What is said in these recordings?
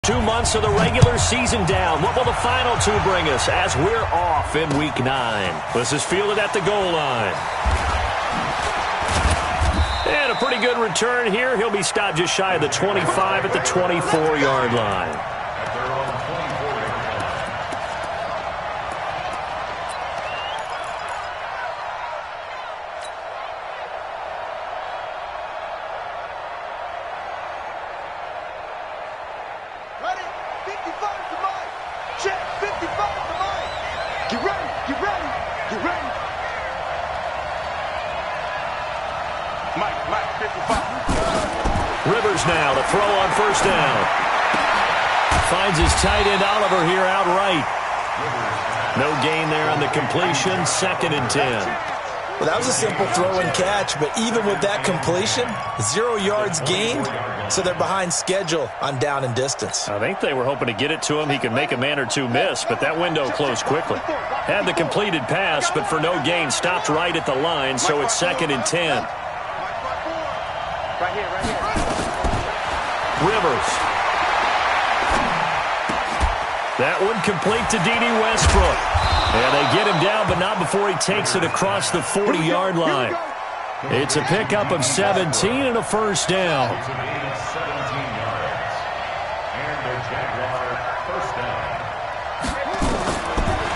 2 months of the regular season down. What will the final two bring us as we're off in Week 9? This is fielded at the goal line. And a pretty good return here. He'll be stopped just shy of the 25 at the 24-yard line. Rivers now to throw on first down. Finds his tight end Oliver here outright. No gain there on the completion. 2nd and 10. Well, that was a simple throw and catch, but even with that completion, 0 yards gained, so they're behind schedule on down and distance. I think they were hoping to get it to him. He could make a man or two miss, but that window closed quickly. Had the completed pass, but for no gain, stopped right at the line, so it's 2nd and 10. Right here. Rivers. That one complete to D.D. Westbrook. And they get him down, but not before he takes it across the 40-yard line. It's a pickup of 17 and a first down.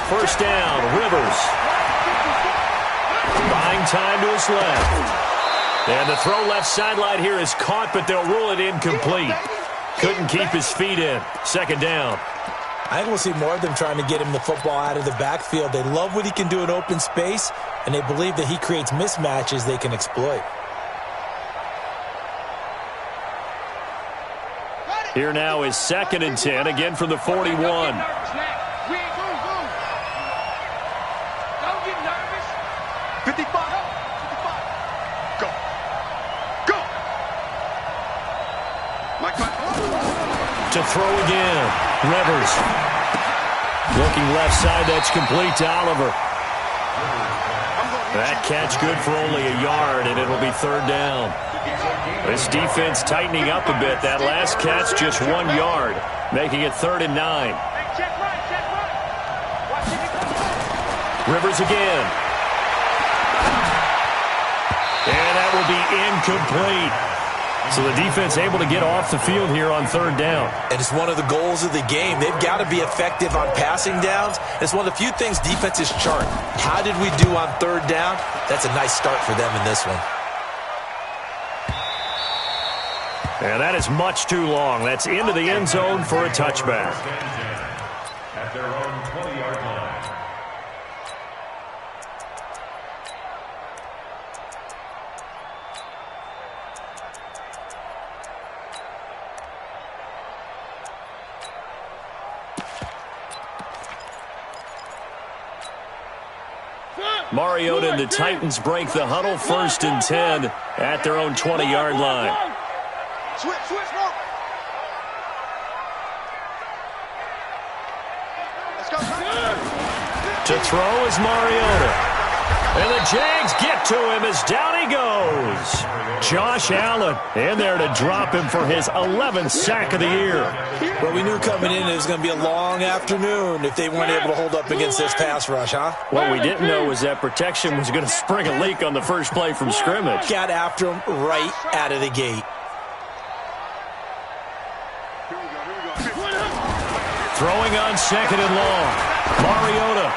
First down, Rivers. Buying time to his left. And the throw left sideline here is caught, but they'll rule it incomplete. Couldn't keep his feet in. 2nd down. I think we'll see more of them trying to get him the football out of the backfield. They love what he can do in open space, and they believe that he creates mismatches they can exploit. Here now is 2nd and 10, again from the 41. Don't get nervous. 55. Go. To throw again. Rivers. Looking left side, that's complete to Oliver. That catch good for only a yard, and it'll be 3rd down. This defense tightening up a bit. That last catch just 1 yard, making it 3rd and 9. Rivers again. And that will be incomplete. So the defense able to get off the field here on 3rd down. And it's one of the goals of the game. They've got to be effective on passing downs. It's one of the few things defenses chart. How did we do on 3rd down? That's a nice start for them in this one. And that is much too long. That's into the end zone for a touchback. At their own 20-yard line. Mariota and the Titans break the huddle. 1st and 10 at their own 20-yard line. Switch, no. Let's go. To throw is Mariota. And the Jags get to him as down he goes. Josh Allen in there to drop him for his 11th sack of the year. Well, we knew coming in it was going to be a long afternoon if they weren't able to hold up against this pass rush, huh? What we didn't know was that protection was going to spring a leak on the first play from scrimmage. Got after him right out of the gate. Throwing on 2nd and long. Mariota.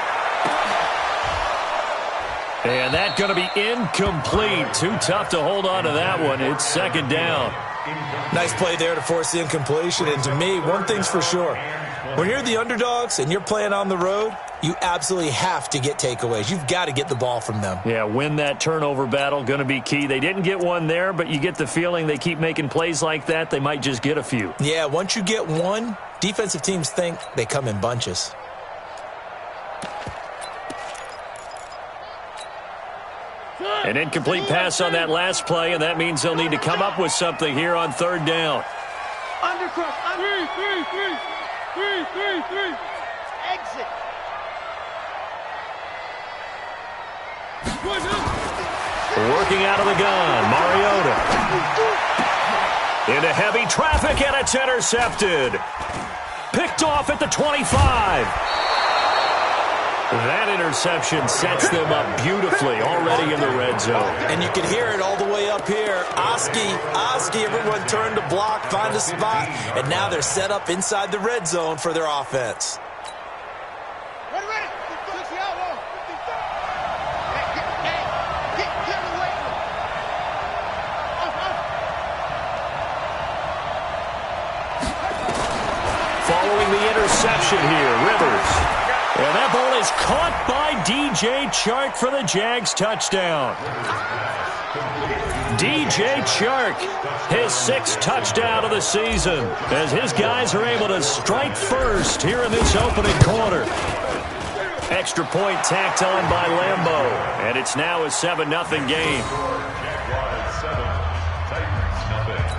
And that's going to be incomplete. Too tough to hold on to that one. It's 2nd down. Nice play there to force the incompletion. And to me, one thing's for sure. When you're the underdogs and you're playing on the road, you absolutely have to get takeaways. You've got to get the ball from them. Yeah, win that turnover battle, going to be key. They didn't get one there, but you get the feeling they keep making plays like that, they might just get a few. Yeah, once you get one, defensive teams think they come in bunches. An incomplete pass on that last play, and that means they'll need to come up with something here on 3rd down. Undercross. Three. Exit. Working out of the gun, Mariota. Into heavy traffic, and it's intercepted. Picked off at the 25. That interception sets them up beautifully already in the red zone. And you can hear it all the way up here. Oski, everyone turned to block, find a spot, and now they're set up inside the red zone for their offense. Ready. Touch the elbow. Get away. Following the interception here, Rivers. And that ball is caught by DJ Chark for the Jags touchdown. DJ Chark, his 6th touchdown of the season, as his guys are able to strike first here in this opening quarter. Extra point tacked on by Lambeau, and it's now a 7-0 game. Jaguars 7, Titans 0.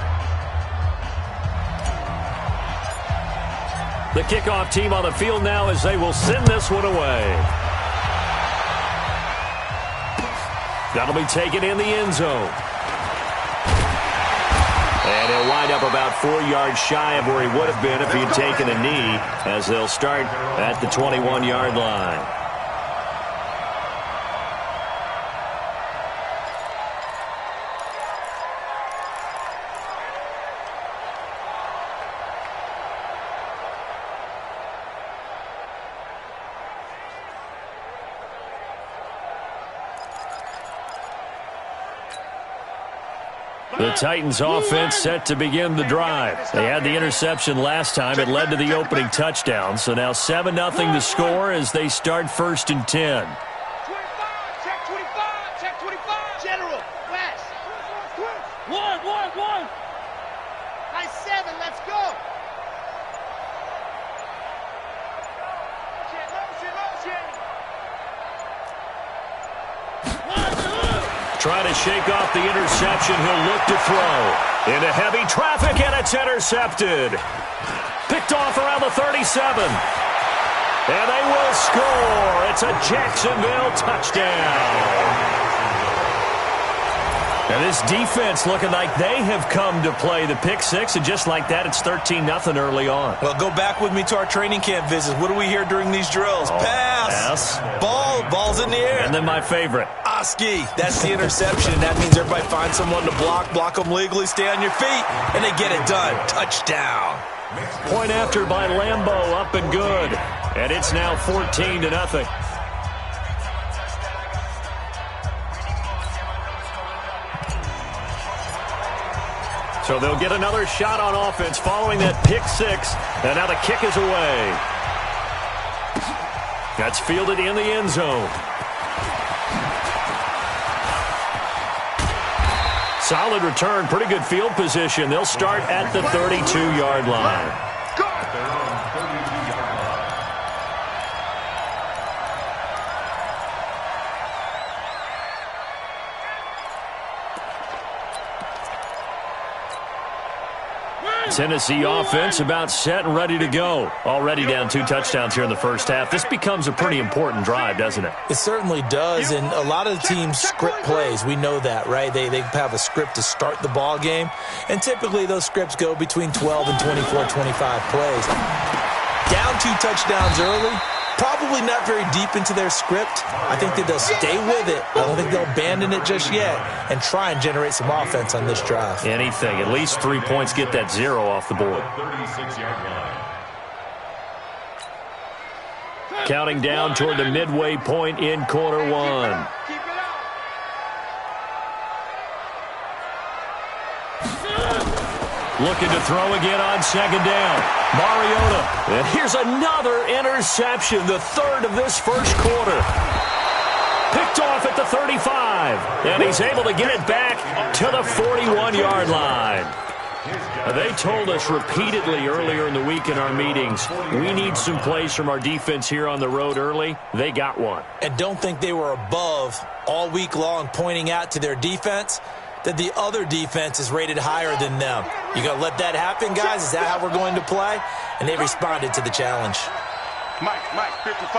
The kickoff team on the field now as they will send this one away. That'll be taken in the end zone. And he'll wind up about 4 yards shy of where he would have been if he had taken a knee, as they'll start at the 21-yard line. The Titans offense set to begin the drive. They had the interception last time. It led to the opening touchdown. So now 7-0 to score as they start 1st and 10. 25, check 25. General, West. One. High 7, let's go. Trying to shake off the interception. He'll look to throw. Into heavy traffic, and it's intercepted. Picked off around the 37. And they will score. It's a Jacksonville touchdown. And this defense looking like they have come to play the pick six, and just like that, it's 13-0 early on. Well, go back with me to our training camp visits. What do we hear during these drills? Pass. Ball's in the air. And then my favorite. Oski. That's the interception. That means everybody finds someone to block them legally, stay on your feet, and they get it done. Touchdown. Point after by Lambeau, up and good. And it's now 14-0. So they'll get another shot on offense following that pick six. And now the kick is away. That's fielded in the end zone. Solid return, pretty good field position. They'll start at the 32-yard line. Tennessee offense about set and ready to go. Already down 2 touchdowns here in the first half. This becomes a pretty important drive, doesn't it? It certainly does, and a lot of the teams script plays. We know that, right? They have a script to start the ball game, and typically those scripts go between 12 and 24, 25 plays. Down 2 touchdowns early, probably not very deep into their script. I think that they'll stay with it. I don't think they'll abandon it just yet and try and generate some offense on this drive. Anything. At least 3 points, get that 0 off the board. 36-yard line. Counting down toward the midway point in quarter one. Keep it up. Looking to throw again on second down. Mariota. And here's another interception, the third of this first quarter. Picked off at the 35. And he's able to get it back to the 41-yard line. They told us repeatedly earlier in the week in our meetings, we need some plays from our defense here on the road early. They got one. And don't think they were above all week long pointing out to their defense that the other defense is rated higher than them. You going to let that happen, guys? Is that how we're going to play? And they responded to the challenge. Mike, 55.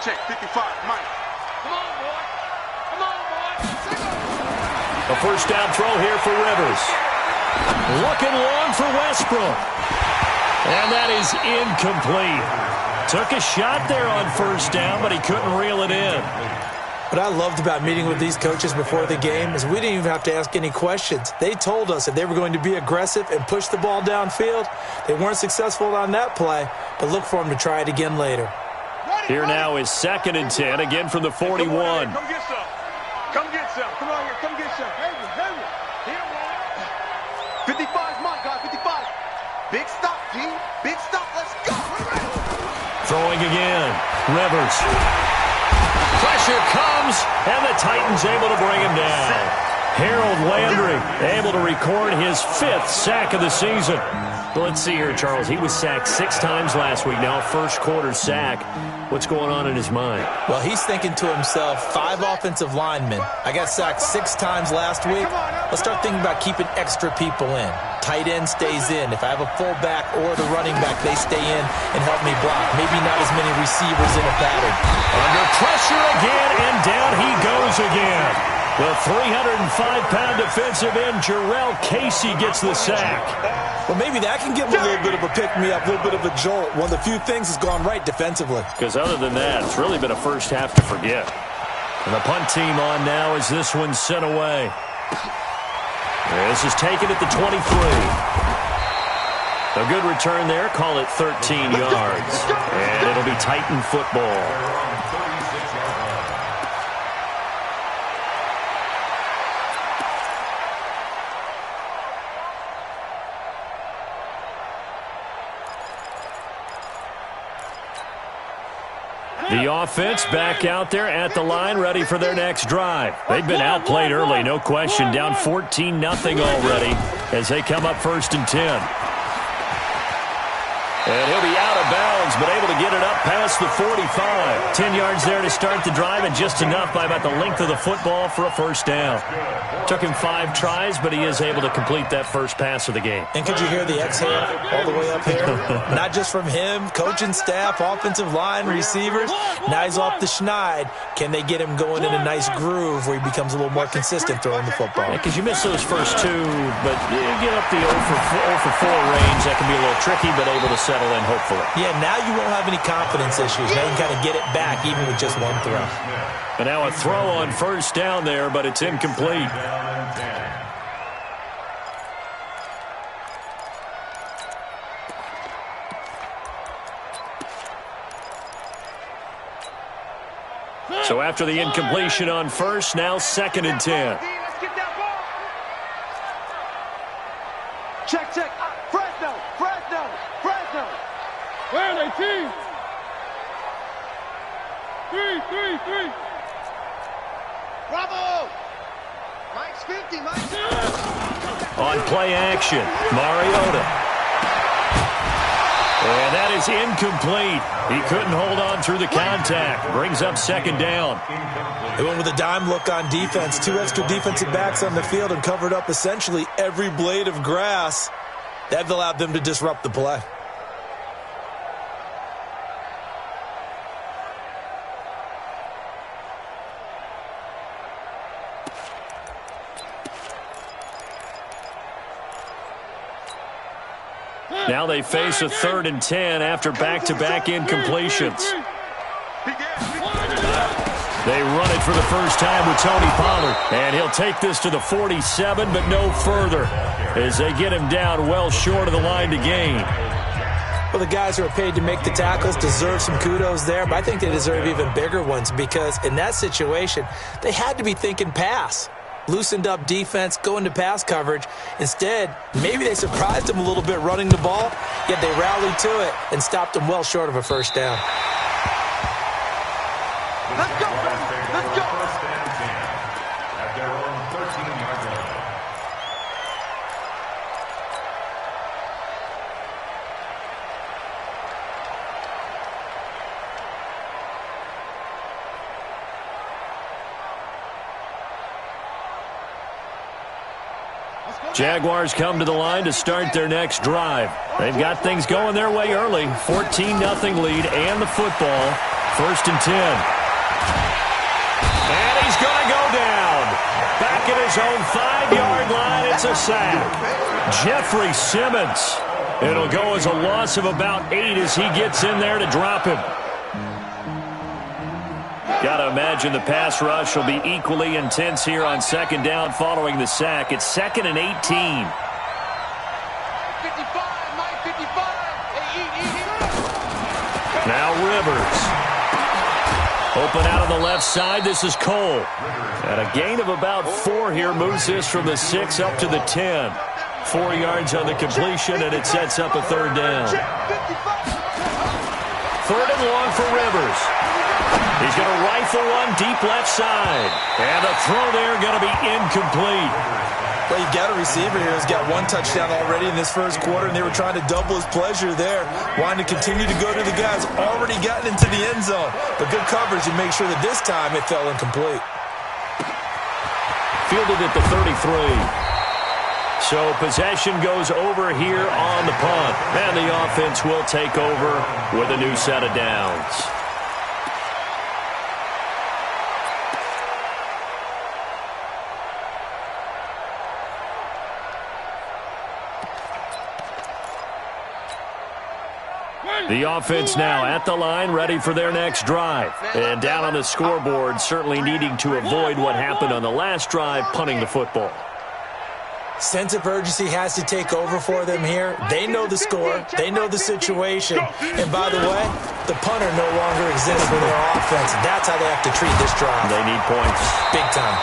Check, 55, Mike. Come on, boy. Come on, boy. A first down throw here for Rivers. Looking long for Westbrook. And that is incomplete. Took a shot there on first down, but he couldn't reel it in. What I loved about meeting with these coaches before the game is we didn't even have to ask any questions. They told us that they were going to be aggressive and push the ball downfield. They weren't successful on that play, but look for them to try it again later. Here now is 2nd and 10, again from the 41. Come get some. Come get some. Come on here. Come get some. Hey, hey. 55's mine, guys. 55. Big stop, G. Big stop. Let's go. Throwing again. Rivers. Pressure comes, and the Titans able to bring him down. Harold Landry able to record his 5th sack of the season. Let's see here, Charles. He was sacked 6 times last week. Now first quarter sack. What's going on in his mind? Well, he's thinking to himself, 5 offensive linemen. I got sacked 6 times last week. Let's start thinking about keeping extra people in. Tight end stays in. If I have a fullback or the running back, they stay in and help me block. Maybe not as many receivers in a pattern. Under pressure again, and down he goes again. The 305-pound defensive end, Jarrell Casey, gets the sack. Well, maybe that can give him a little bit of a pick-me-up, a little bit of a jolt. One of the few things has gone right defensively. Because other than that, it's really been a first half to forget. And the punt team on now as this one's sent away. This is taken at the 23. A good return there. Call it 13 yards. And it'll be Titan football. The offense back out there at the line, ready for their next drive. They've been outplayed early, no question. Down 14-0 already as they come up 1st and 10. And he'll be out of bounds, but able to get it up past the 45. 10 yards there to start the drive, and just enough by about the length of the football for a first down. Took him 5 tries, but he is able to complete that first pass of the game. And could you hear the exhale all the way up here? Not just from him, coaching staff, offensive line, receivers. Now he's off the schneid. Can they get him going in a nice groove where he becomes a little more consistent throwing the football? Because you miss those first 2, but you get up the 0 for 4 range. That can be a little tricky, but able to settle in, hopefully. Yeah, now you won't have any confidence issues. Now you can kind of get it back even with just one throw. And now a throw on first down there, but it's incomplete. So after the incompletion on first, now 2nd and 10. Check, check. Fresno. Where are they, team? 3. Bravo. Mike's 50. Mike's 50. On play action, Mariota. And that is incomplete. He couldn't hold on through the contact. Brings up 2nd down. They went with a dime look on defense. 2 extra defensive backs on the field and covered up essentially every blade of grass. That allowed them to disrupt the play. Now they face a 3rd and 10 after back-to-back incompletions. They run it for the first time with Tony Pollard. And he'll take this to the 47, but no further, as they get him down well short of the line to gain. Well, the guys who are paid to make the tackles deserve some kudos there, but I think they deserve even bigger ones because in that situation, they had to be thinking pass. Loosened up defense, going to pass coverage. Instead, maybe they surprised him a little bit running the ball, yet they rallied to it and stopped him well short of a first down. Let's go, baby. Let's go. At their own 13-yard line. Jaguars come to the line to start their next drive. They've got things going their way early. 14-0 lead and the football. 1st and 10. And he's going to go down. Back at his own 5-yard line, it's a sack. Jeffrey Simmons It'll go as a loss of about 8 as he gets in there to drop him. Got to imagine the pass rush will be equally intense here on second down following the sack. It's 2nd and 18. 55, Mike, 55. Now Rivers. Open out on the left side. This is Cole. And a gain of about 4 here moves this from the 6 up to the 10. 4 yards on the completion, and it sets up a 3rd down. 3rd and long for Rivers. He's going to rifle one deep left side. And the throw there going to be incomplete. Well, you've got a receiver here who's got 1 touchdown already in this first quarter, and they were trying to double his pleasure there, wanting to continue to go to the guys already gotten into the end zone. But good coverage and make sure that this time it fell incomplete. Fielded at the 33. So possession goes over here on the punt. And the offense will take over with a new set of downs. The offense now at the line, ready for their next drive. And down on the scoreboard, certainly needing to avoid what happened on the last drive, punting the football. Sense of urgency has to take over for them here. They know the score. They know the situation. And by the way, the punter no longer exists for their offense. That's how they have to treat this drive. They need points. Big time.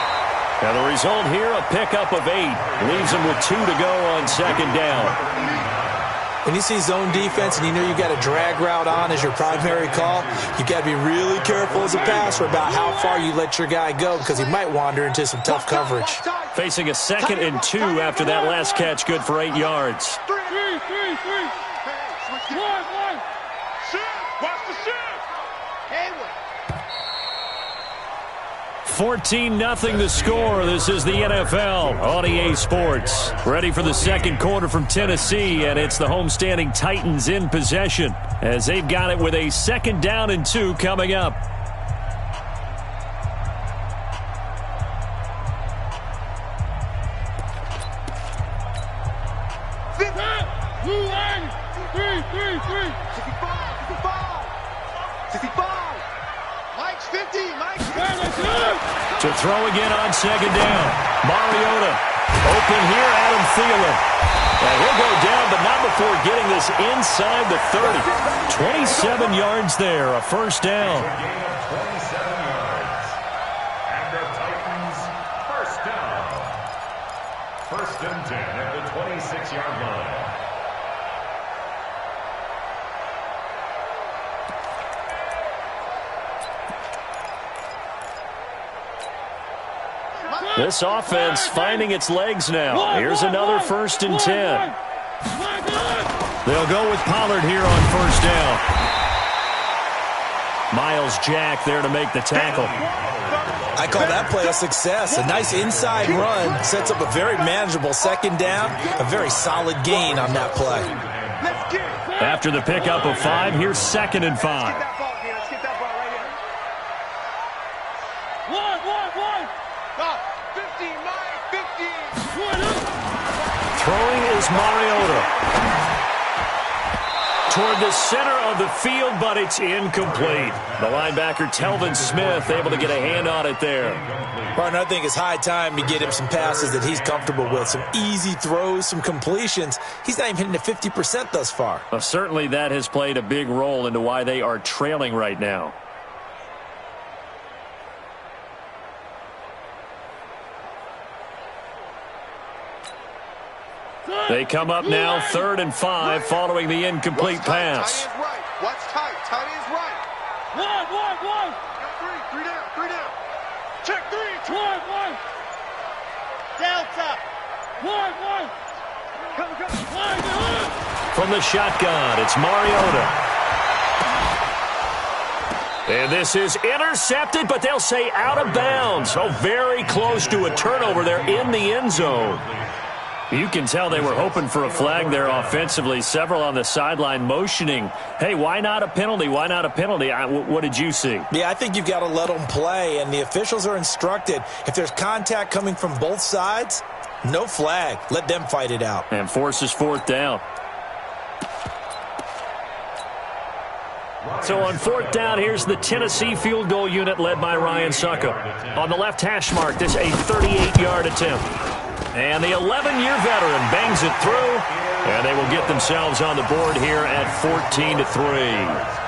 And the result here, a pickup of 8. Leaves them with 2 to go on second down. When you see zone defense and you know you got a drag route on as your primary call, you got to be really careful as a passer about how far you let your guy go because he might wander into some tough coverage. Facing a 2nd and 2 after that last catch, good for 8 yards. 3. One. Shift. Watch the shift. Hayward. 14-0 the score. This is the NFL on EA Sports. Ready for the second quarter from Tennessee, and it's the homestanding Titans in possession as they've got it with a 2nd down and 2 coming up. To throw again on second down. Mariota open here, Adam Thielen. And he'll go down, but not before getting this inside the 30. 27 yards there, a 1st down. A gain of 27 yards. And the Titans, 1st down. 1st and 10 at the 26-yard line. This offense finding its legs now. Here's another 1st and 10. They'll go with Pollard here on 1st down. Miles Jack there to make the tackle. I call that play a success. A nice inside run sets up a very manageable 2nd down. A very solid gain on that play. After the pickup of 5, here's 2nd and 5. Throwing is Mariota. Toward the center of the field, but it's incomplete. The linebacker, Telvin Smith, able to get a hand on it there. Martin, I think it's high time to get him some passes that he's comfortable with. Some easy throws, some completions. He's not even hitting to 50% thus far. Well, certainly that has played a big role into why they are trailing right now. They come up now, 3rd and 5, following the incomplete pass. Tight is right. What's tight? Tight is right. One. Three down. Check 3. One. Delta. One. Come. From the shotgun, it's Mariota. And this is intercepted, but they'll say out of bounds. So very close to a turnover there in the end zone. You can tell they were hoping for a flag there offensively. Several on the sideline motioning, hey, why not a penalty? Why not a penalty? What did you see? Yeah, I think you've got to let them play, and the officials are instructed. If there's contact coming from both sides, no flag. Let them fight it out. And forces 4th down. So on 4th down, here's the Tennessee field goal unit led by Ryan Suckup. On the left hash mark, this a 38-yard attempt. And the 11-year veteran bangs it through, and they will get themselves on the board here at 14-3.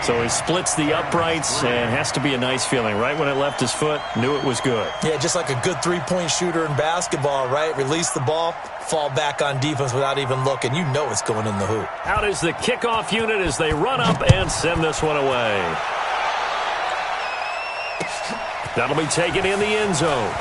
So he splits the uprights, and has to be a nice feeling. Right when it left his foot, knew it was good. Yeah, just like a good three-point shooter in basketball, right? Release the ball, fall back on defense without even looking. You know it's going in the hoop. Out is the kickoff unit as they run up and send this one away. That'll be taken in the end zone.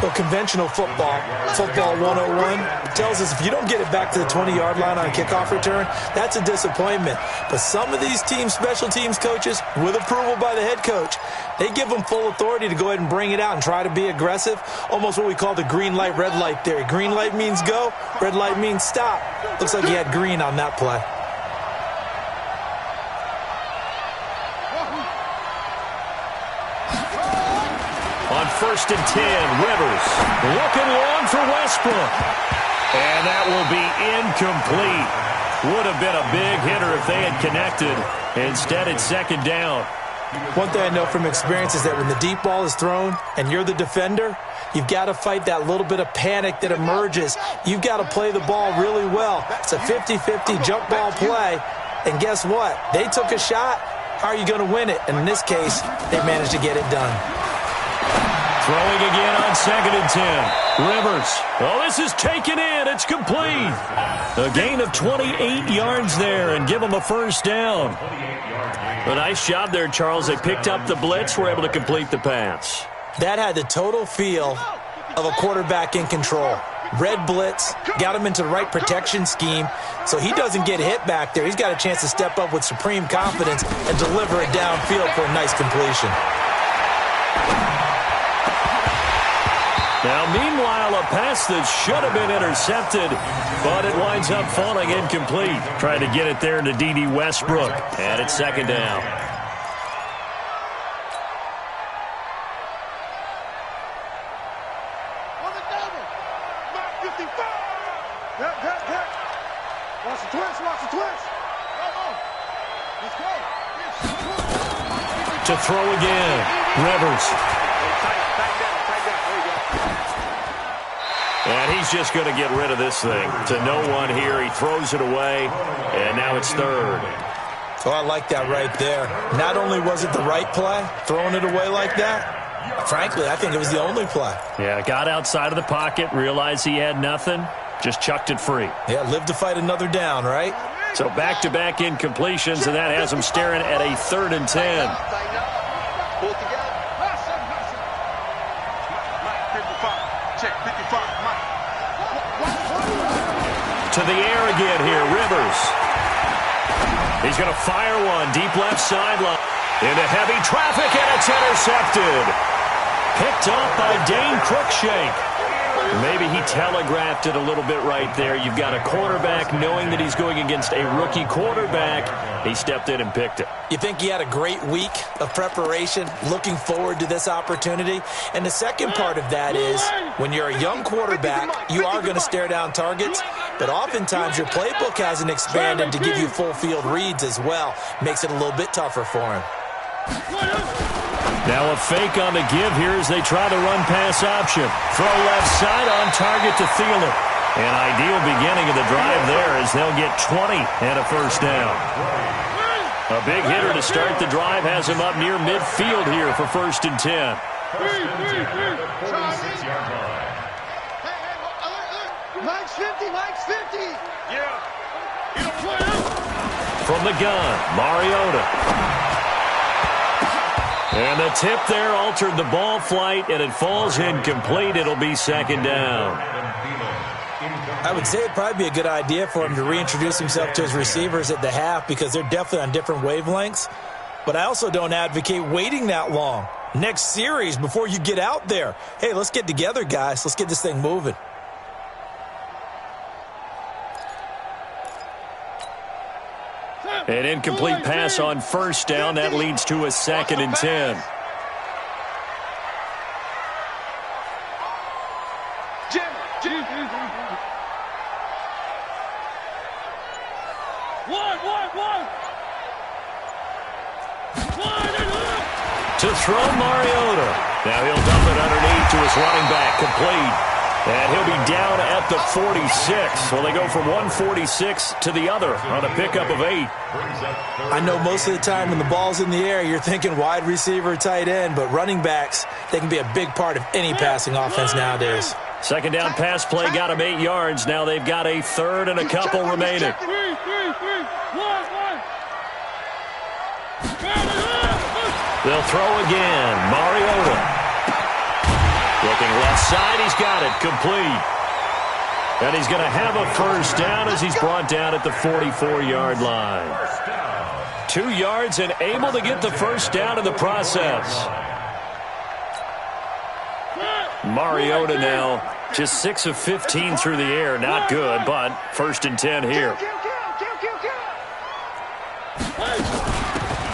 Well, conventional football 101, tells us if you don't get it back to the 20-yard line on a kickoff return, that's a disappointment. But some of these teams, special teams coaches, with approval by the head coach, they give them full authority to go ahead and bring it out and try to be aggressive, almost what we call the green light, red light theory. Green light means go, red light means stop. Looks like he had green on that play. On 1st and 10, Rivers looking long for Westbrook. And that will be incomplete. Would have been a big hitter if they had connected. Instead, it's 2nd down. One thing I know from experience is that when the deep ball is thrown and you're the defender, you've got to fight that little bit of panic that emerges. You've got to play the ball really well. It's a 50-50 jump ball play. And guess what? They took a shot. How are you going to win it? And in this case, they managed to get it done. Throwing again on 2nd and 10. Rivers. Oh, this is taken in. It's complete. A gain of 28 yards there and give them a 1st down. A nice job there, Charles. They picked up the blitz, were able to complete the pass. That had the total feel of a quarterback in control. Red blitz, got him into the right protection scheme, so he doesn't get hit back there. He's got a chance to step up with supreme confidence and deliver it downfield for a nice completion. Now, meanwhile, a pass that should have been intercepted, but it winds up falling incomplete. Trying to get it there to D.D. Westbrook, and it's 2nd down. Watch the twist, watch the twist. Let's go. To throw again, Rivers. And he's just going to get rid of this thing. To no one here. He throws it away, and now it's 3rd. So I like that right there. Not only was it the right play, throwing it away like that, frankly, I think it was the only play. Yeah, got outside of the pocket, realized he had nothing, just chucked it free. Yeah, live to fight another down, right? So back-to-back incompletions, and that has him staring at a 3rd and 10. Pull it together. Mike, 55. Check, 55. Mike. To the air again here, Rivers. He's going to fire one deep left sideline. Into heavy traffic, and it's intercepted. Picked up by Dane Cruikshank. Maybe he telegraphed it a little bit right there. You've got a quarterback knowing that he's going against a rookie quarterback. He stepped in and picked it. You think he had a great week of preparation, looking forward to this opportunity? And the second part of that is, when you're a young quarterback, you are going to stare down targets, but oftentimes your playbook hasn't expanded to give you full field reads as well. Makes it a little bit tougher for him. Now a fake on the give here as they try the run-pass option. Throw left side on target to Thielen. An ideal beginning of the drive there as they'll get 20 and a 1st down. A big hitter to start the drive has him up near midfield here for 1st and 10. Mike's 50, Mike's 50. Yeah. From the gun, Mariota. And the tip there altered the ball flight, and it falls incomplete. It'll be 2nd down. I would say it'd probably be a good idea for him to reintroduce himself to his receivers at the half because they're definitely on different wavelengths. But I also don't advocate waiting that long. Next series before you get out there. Hey, let's get together, guys. Let's get this thing moving. An incomplete pass on 1st down. That leads to a 2nd and 10. To throw Mariota. Now he'll dump it underneath to his running back, complete. And he'll be down at the 46. Well, they go from 146 to the other on a pickup of 8. I know most of the time when the ball's in the air, you're thinking wide receiver, tight end, but running backs, they can be a big part of any passing offense nowadays. Second down pass play got him 8 yards. Now they've got a third and a couple remaining. They'll throw again. Mariota. Looking left side, he's got it, complete. And he's going to have a first down as he's brought down at the 44-yard line. 2 yards and able to get the first down in the process. Mariota now just 6 of 15 through the air. Not good, but 1st and 10 here.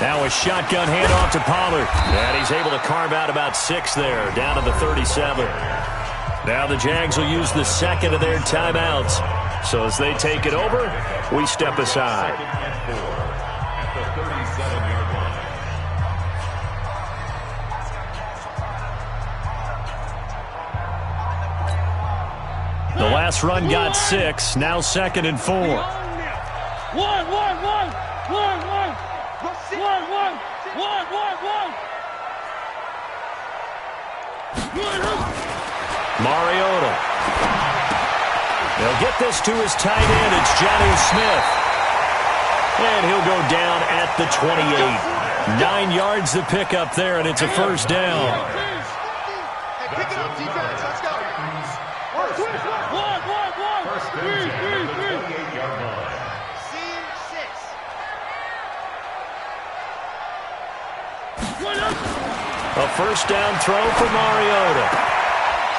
Now a shotgun handoff to Pollard. And he's able to carve out about 6 there, down to the 37. Now the Jags will use the second of their timeouts. So as they take it over, we step aside. At the 37-yard line. The last run got 6. Now 2nd and 4. Mariota. They'll get this to his tight end. It's Jonnu Smith. And he'll go down at the 28. 9 yards to pick up there, and it's a first down. Hey, pick it up, defense. Let's go. First and 10 at the 28-yard line. Scene 6. A first down throw for Mariota.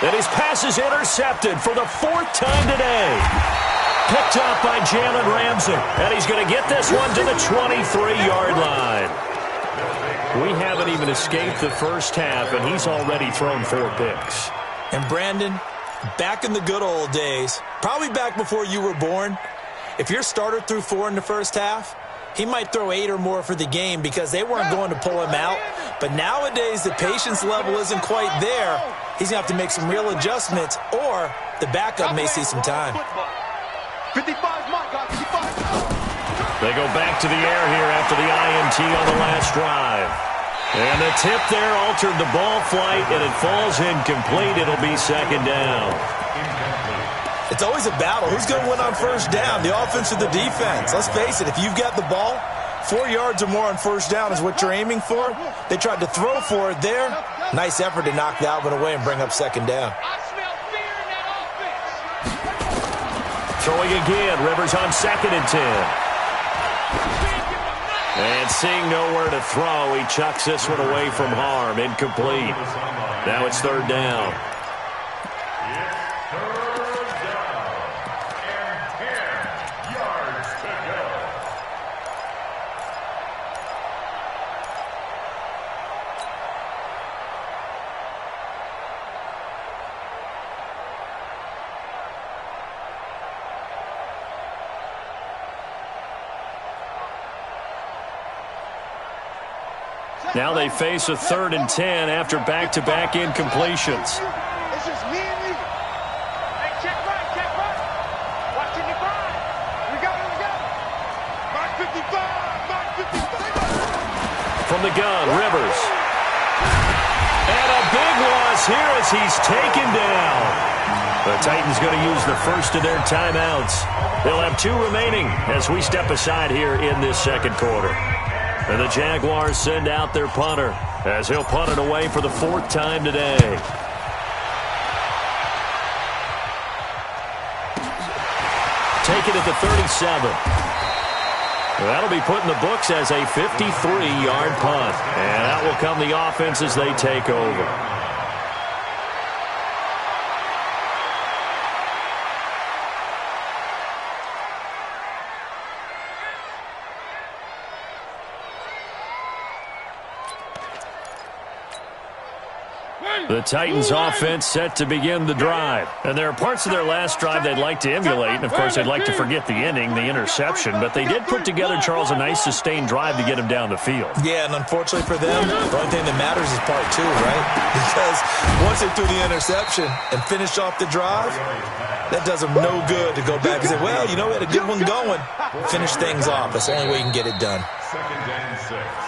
And his pass is intercepted for the 4th time today. Picked up by Jalen Ramsey. And he's going to get this one to the 23-yard line. We haven't even escaped the first half, and he's already thrown 4 picks. And Brandon, back in the good old days, probably back before you were born, if your starter threw 4 in the first half, he might throw 8 or more for the game because they weren't going to pull him out. But nowadays, the patience level isn't quite there. He's going to have to make some real adjustments, or the backup may see some time. 55 my God, 55. They go back to the air here after the INT on the last drive. And the tip there altered the ball flight, and it falls incomplete. It'll be 2nd down. It's always a battle. Who's going to win on first down, the offense or the defense? Let's face it, if you've got the ball, 4 yards or more on first down is what you're aiming for. They tried to throw for it there. Nice effort to knock that one away and bring up 2nd down. I smell fear in that offense. Throwing again, Rivers on 2nd and 10. And seeing nowhere to throw, he chucks this one away from harm. Incomplete. Now it's 3rd down. Now they face a 3rd and 10 after back-to-back incompletions. It's just me and you. Hey, check right, check right. Watching your grind. We got it. Mark 55, Mark 55. From the gun, Rivers. And a big loss here as he's taken down. The Titans going to use the first of their timeouts. They'll have 2 remaining as we step aside here in this 2nd quarter. And the Jaguars send out their punter as he'll punt it away for the 4th time today. Take it at the 37. That'll be put in the books as a 53-yard punt. And out will come the offense as they take over. The Titans offense set to begin the drive. And there are parts of their last drive they'd like to emulate. And, of course, they'd like to forget the inning, the interception. But they did put together, Charles, a nice sustained drive to get him down the field. Yeah, and unfortunately for them, the only thing that matters is part two, right? Because once they threw the interception and finished off the drive, that does them no good to go back and say, well, you know, we had a good one going. Finish things off. That's the only way you can get it done.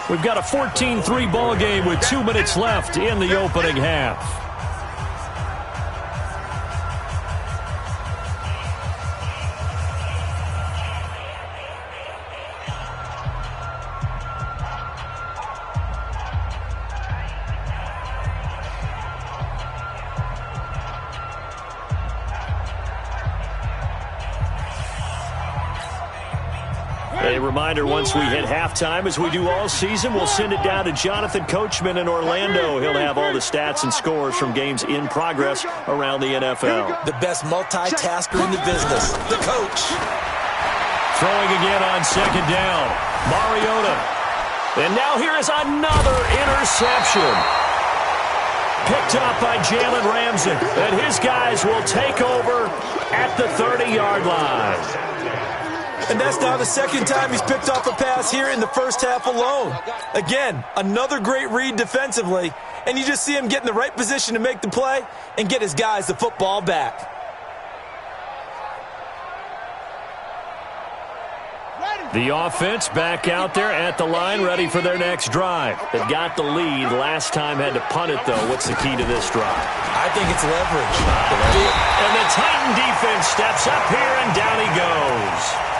We've got a 14-3 ball game with 2 minutes left in the opening half. A reminder, once we hit halftime, as we do all season, we'll send it down to Jonathan Coachman in Orlando. He'll have all the stats and scores from games in progress around the NFL. The best multitasker in the business, the coach. Throwing again on second down, Mariota. And now here is another interception. Picked up by Jalen Ramsey. And his guys will take over at the 30-yard line. And that's now the second time he's picked off a pass here in the first half alone. Again, another great read defensively. And you just see him get in the right position to make the play and get his guys the football back. The offense back out there at the line, ready for their next drive. They've got the lead. Last time had to punt it, though. What's the key to this drive? I think it's leverage. And the Titan defense steps up here, and down he goes.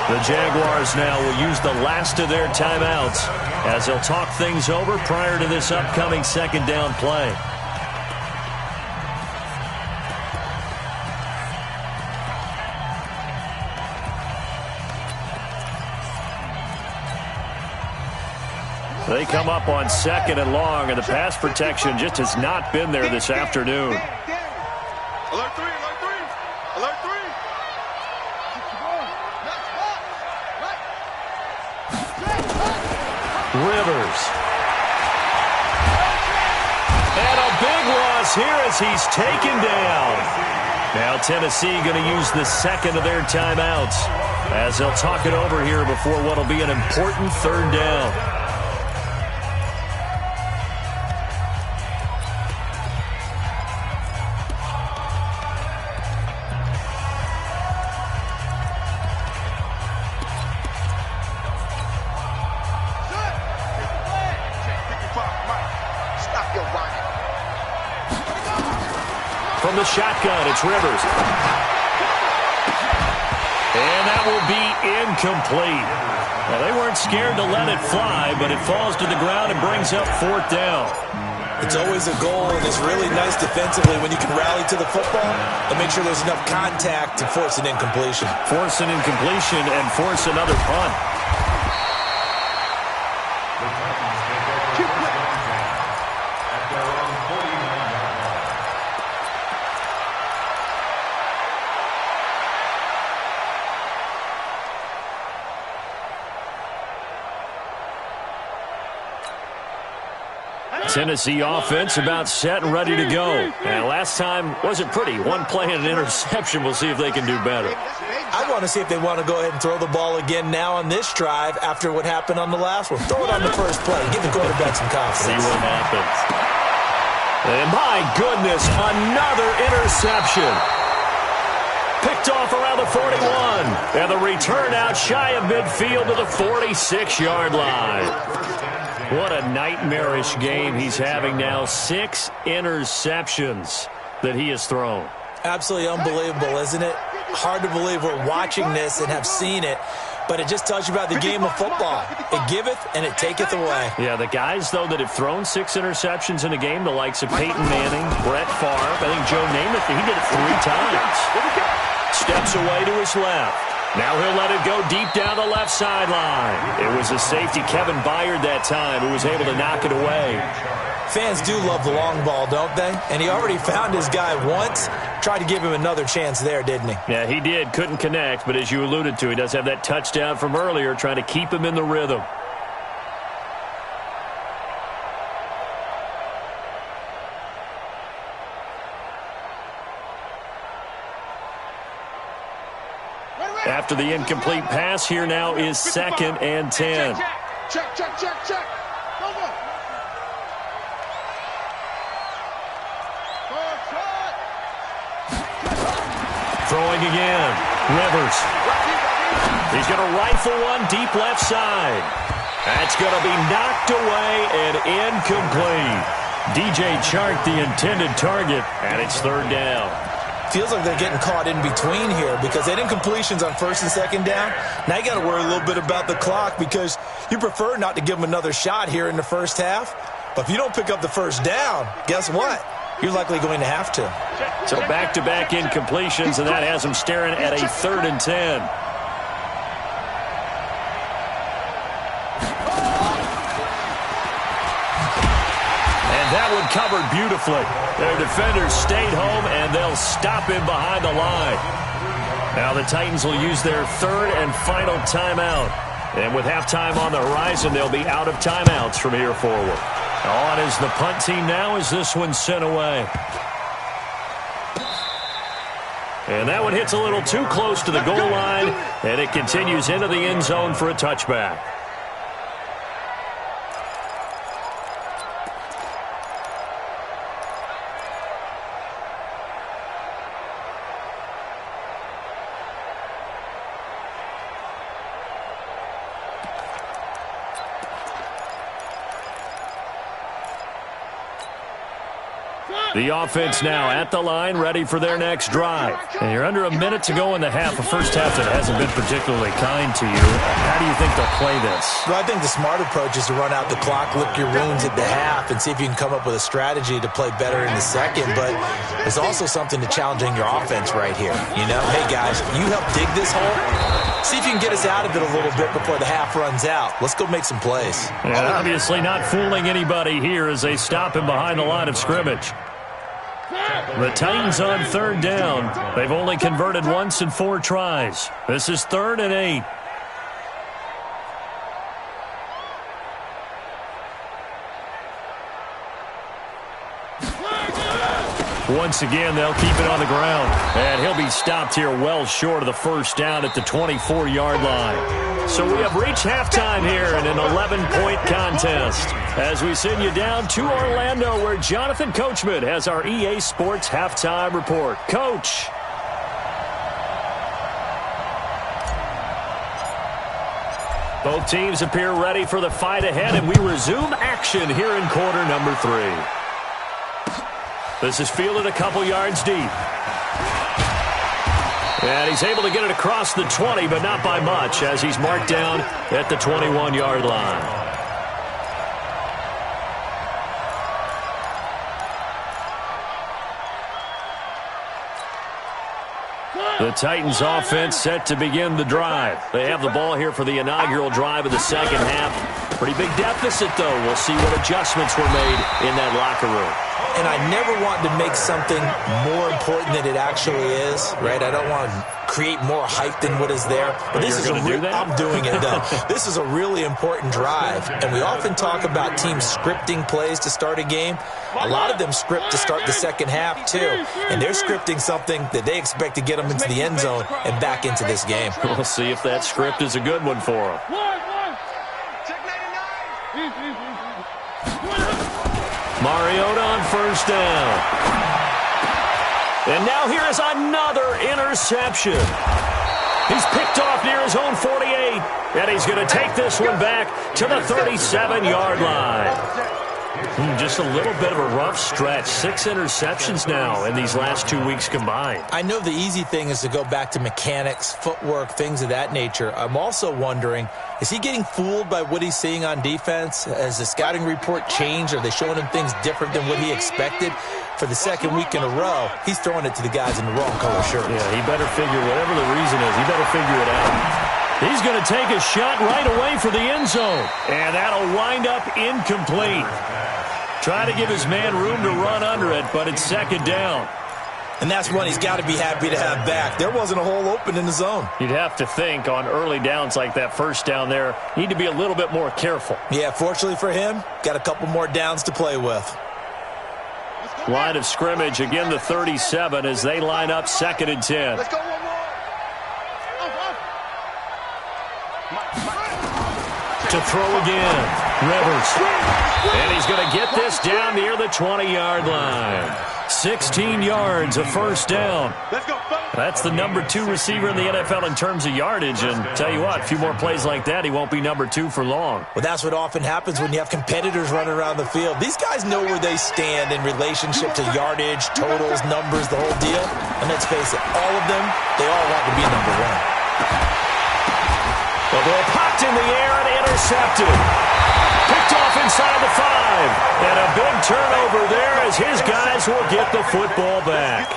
The Jaguars now will use the last of their timeouts as they'll talk things over prior to this upcoming second down play. They come up on second and long, and the pass protection just has not been there this afternoon. Alert three, alert three, alert three. Rivers. And a big loss here as he's taken down. Now Tennessee going to use the second of their timeouts as they'll talk it over here before what will be an important third down. From the shotgun, it's Rivers. And that will be incomplete. Well, they weren't scared to let it fly, but it falls to the ground and brings up fourth down. It's always a goal, and it's really nice defensively when you can rally to the football and make sure there's enough contact to force an incompletion. Force an incompletion and force another punt. Tennessee offense about set and ready to go. And last time wasn't pretty. One play and an interception. We'll see if they can do better. I want to see if they want to go ahead and throw the ball again now on this drive after what happened on the last one. Throw it on the first play. Give the quarterback some confidence. See what happens. And my goodness, another interception. Picked off around the 41. And the return out shy of midfield to the 46-yard line. What a nightmarish game he's having now. 6 interceptions that he has thrown. Absolutely unbelievable, isn't it? Hard to believe we're watching this and have seen it, but it just tells you about the game of football. It giveth and it taketh away. Yeah, the guys, though, that have thrown 6 interceptions in a game, the likes of Peyton Manning, Brett Favre, I think Joe Namath, he did it 3 times. Steps away to his left. Now he'll let it go deep down the left sideline. It was a safety, Kevin Byard, that time, who was able to knock it away. Fans do love the long ball, don't they? And he already found his guy once. Tried to give him another chance there, didn't he? Yeah, he did. Couldn't connect, but as you alluded to, he does have that touchdown from earlier, trying to keep him in the rhythm. after the incomplete pass. Here now is 2nd and 10. Check. Go. Throwing again. Rivers. He's going to rifle one deep left side. That's going to be knocked away and incomplete. DJ Chark, the intended target, and it's 3rd down. Feels like they're getting caught in between here because they didn't incompletions on 1st and 2nd down. Now you got to worry a little bit about the clock because you prefer not to give them another shot here in the first half. But if you don't pick up the 1st down, guess what? You're likely going to have to. So back-to-back incompletions, and that has them staring at a 3rd and 10. That one covered beautifully. Their defenders stayed home, and they'll stop him behind the line. Now the Titans will use their 3rd and final timeout. And with halftime on the horizon, they'll be out of timeouts from here forward. On is the punt team now as this one's sent away. And that one hits a little too close to the goal line, and it continues into the end zone for a touchback. The offense now at the line, ready for their next drive. And you're under a minute to go in the half, a first half that hasn't been particularly kind to you. How do you think they'll play this? Well, I think the smart approach is to run out the clock, lick your wounds at the half, and see if you can come up with a strategy to play better in the second. But there's also something to challenging your offense right here. You know, hey, guys, you help dig this hole. See if you can get us out of it a little bit before the half runs out. Let's go make some plays. And obviously not fooling anybody here as they stop him behind the line of scrimmage. The Titans on 3rd down. They've only converted once in 4 tries. This is 3rd and 8. Once again, they'll keep it on the ground. And he'll be stopped here well short of the 1st down at the 24-yard line. So we have reached halftime here in an 11-point contest as we send you down to Orlando where Jonathan Coachman has our EA Sports halftime report. Coach. Both teams appear ready for the fight ahead, and we resume action here in quarter number 3. This is fielded a couple yards deep. And he's able to get it across the 20, but not by much, as he's marked down at the 21-yard line. The Titans offense set to begin the drive. They have the ball here for the inaugural drive of the second half. Pretty big deficit, though. We'll see what adjustments were made in that locker room. And I never want to make something more important than it actually is, right? I don't want to create more hype than what is there. But this is I'm doing it, though. This is a really important drive. And we often talk about teams scripting plays to start a game. A lot of them script to start the second half, too. And they're scripting something that they expect to get them into the end zone and back into this game. We'll see if that script is a good one for them. Mariota on 1st down. And now here is another interception. He's picked off near his own 48. And he's going to take this one back to the 37-yard line. Just a little bit of a rough stretch. 6 interceptions now in these last 2 weeks combined. I know the easy thing is to go back to mechanics, footwork, things of that nature. I'm also wondering, is he getting fooled by what he's seeing on defense? Has the scouting report changed? Are they showing him things different than what he expected? For the second week in a row, he's throwing it to the guys in the wrong color shirts. Yeah, he better figure, whatever the reason is, he better figure it out. He's going to take a shot right away for the end zone. And that'll wind up incomplete. Try to give his man room to run under it, but it's 2nd down. And that's one he's got to be happy to have back. There wasn't a hole open in the zone. You'd have to think on early downs like that 1st down there, you need to be a little bit more careful. Yeah, fortunately for him, got a couple more downs to play with. Line of scrimmage, again the 37 as they line up 2nd and 10. Let's go one more. To throw again. Rivers. And he's going to get this down near the 20-yard line. 16 yards, a first down. That's the number 2 receiver in the NFL in terms of yardage. And tell you what, a few more plays like that, he won't be number 2 for long. Well, that's what often happens when you have competitors running around the field. These guys know where they stand in relationship to yardage, totals, numbers, the whole deal. And let's face it, all of them, they all want to be number 1. The ball popped in the air and intercepted. Picked off inside the 5. And a big turnover there as his guys will get the football back.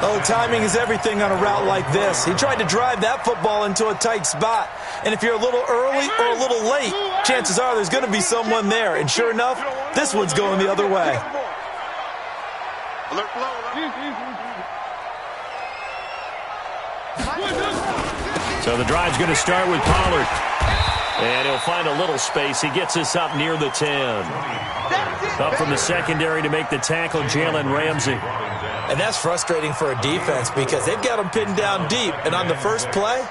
Oh, timing is everything on a route like this. He tried to drive that football into a tight spot. And if you're a little early or a little late, chances are there's going to be someone there. And sure enough, this one's going the other way. So the drive's going to start with Pollard. And he'll find a little space. He gets us up near the 10. Up from the secondary to make the tackle, Jalen Ramsey. And that's frustrating for a defense because they've got him pinned down deep. And on the first play,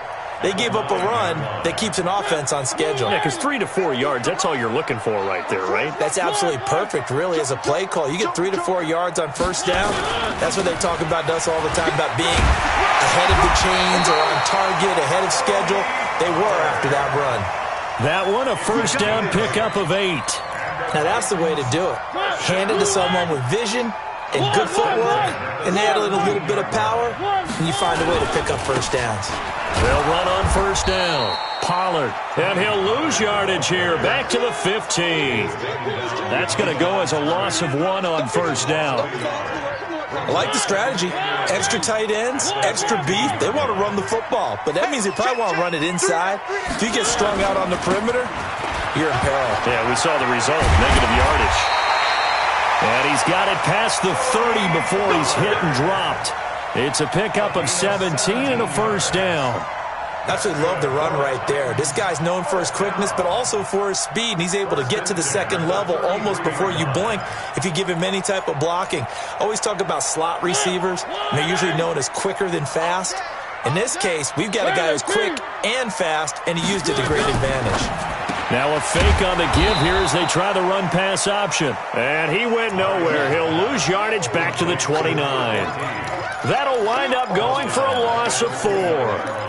they gave up a run that keeps an offense on schedule. Yeah, because 3 to 4 yards, that's all you're looking for right there, right? That's absolutely perfect, really, as a play call. You get 3 to 4 yards on first down. That's what they talk about to us all the time, about being ahead of the chains or on target, ahead of schedule. They were after that run. That one, a first down pickup of 8. Now, that's the way to do it. Hand it to someone with vision and good footwork, and add in a little bit of power, and you find a way to pick up first downs. They'll run on first down. Pollard, and he'll lose yardage here, back to the 15. That's going to go as a loss of 1 on first down. I like the strategy. Extra tight ends, extra beef. They want to run the football, but that means they probably want to run it inside. If you get strung out on the perimeter, you're in peril. Yeah, we saw the result, negative yardage. And he's got it past the 30 before he's hit and dropped. It's a pickup of 17 and a first down. Absolutely love the run right there. This guy's known for his quickness, but also for his speed, and he's able to get to the second level almost before you blink if you give him any type of blocking. Always talk about slot receivers, and they're usually known as quicker than fast. In this case, we've got a guy who's quick and fast, and he used it to great advantage. Now a fake on the give here as they try the run-pass option. And he went nowhere. He'll lose yardage back to the 29. That'll wind up going for a loss of 4.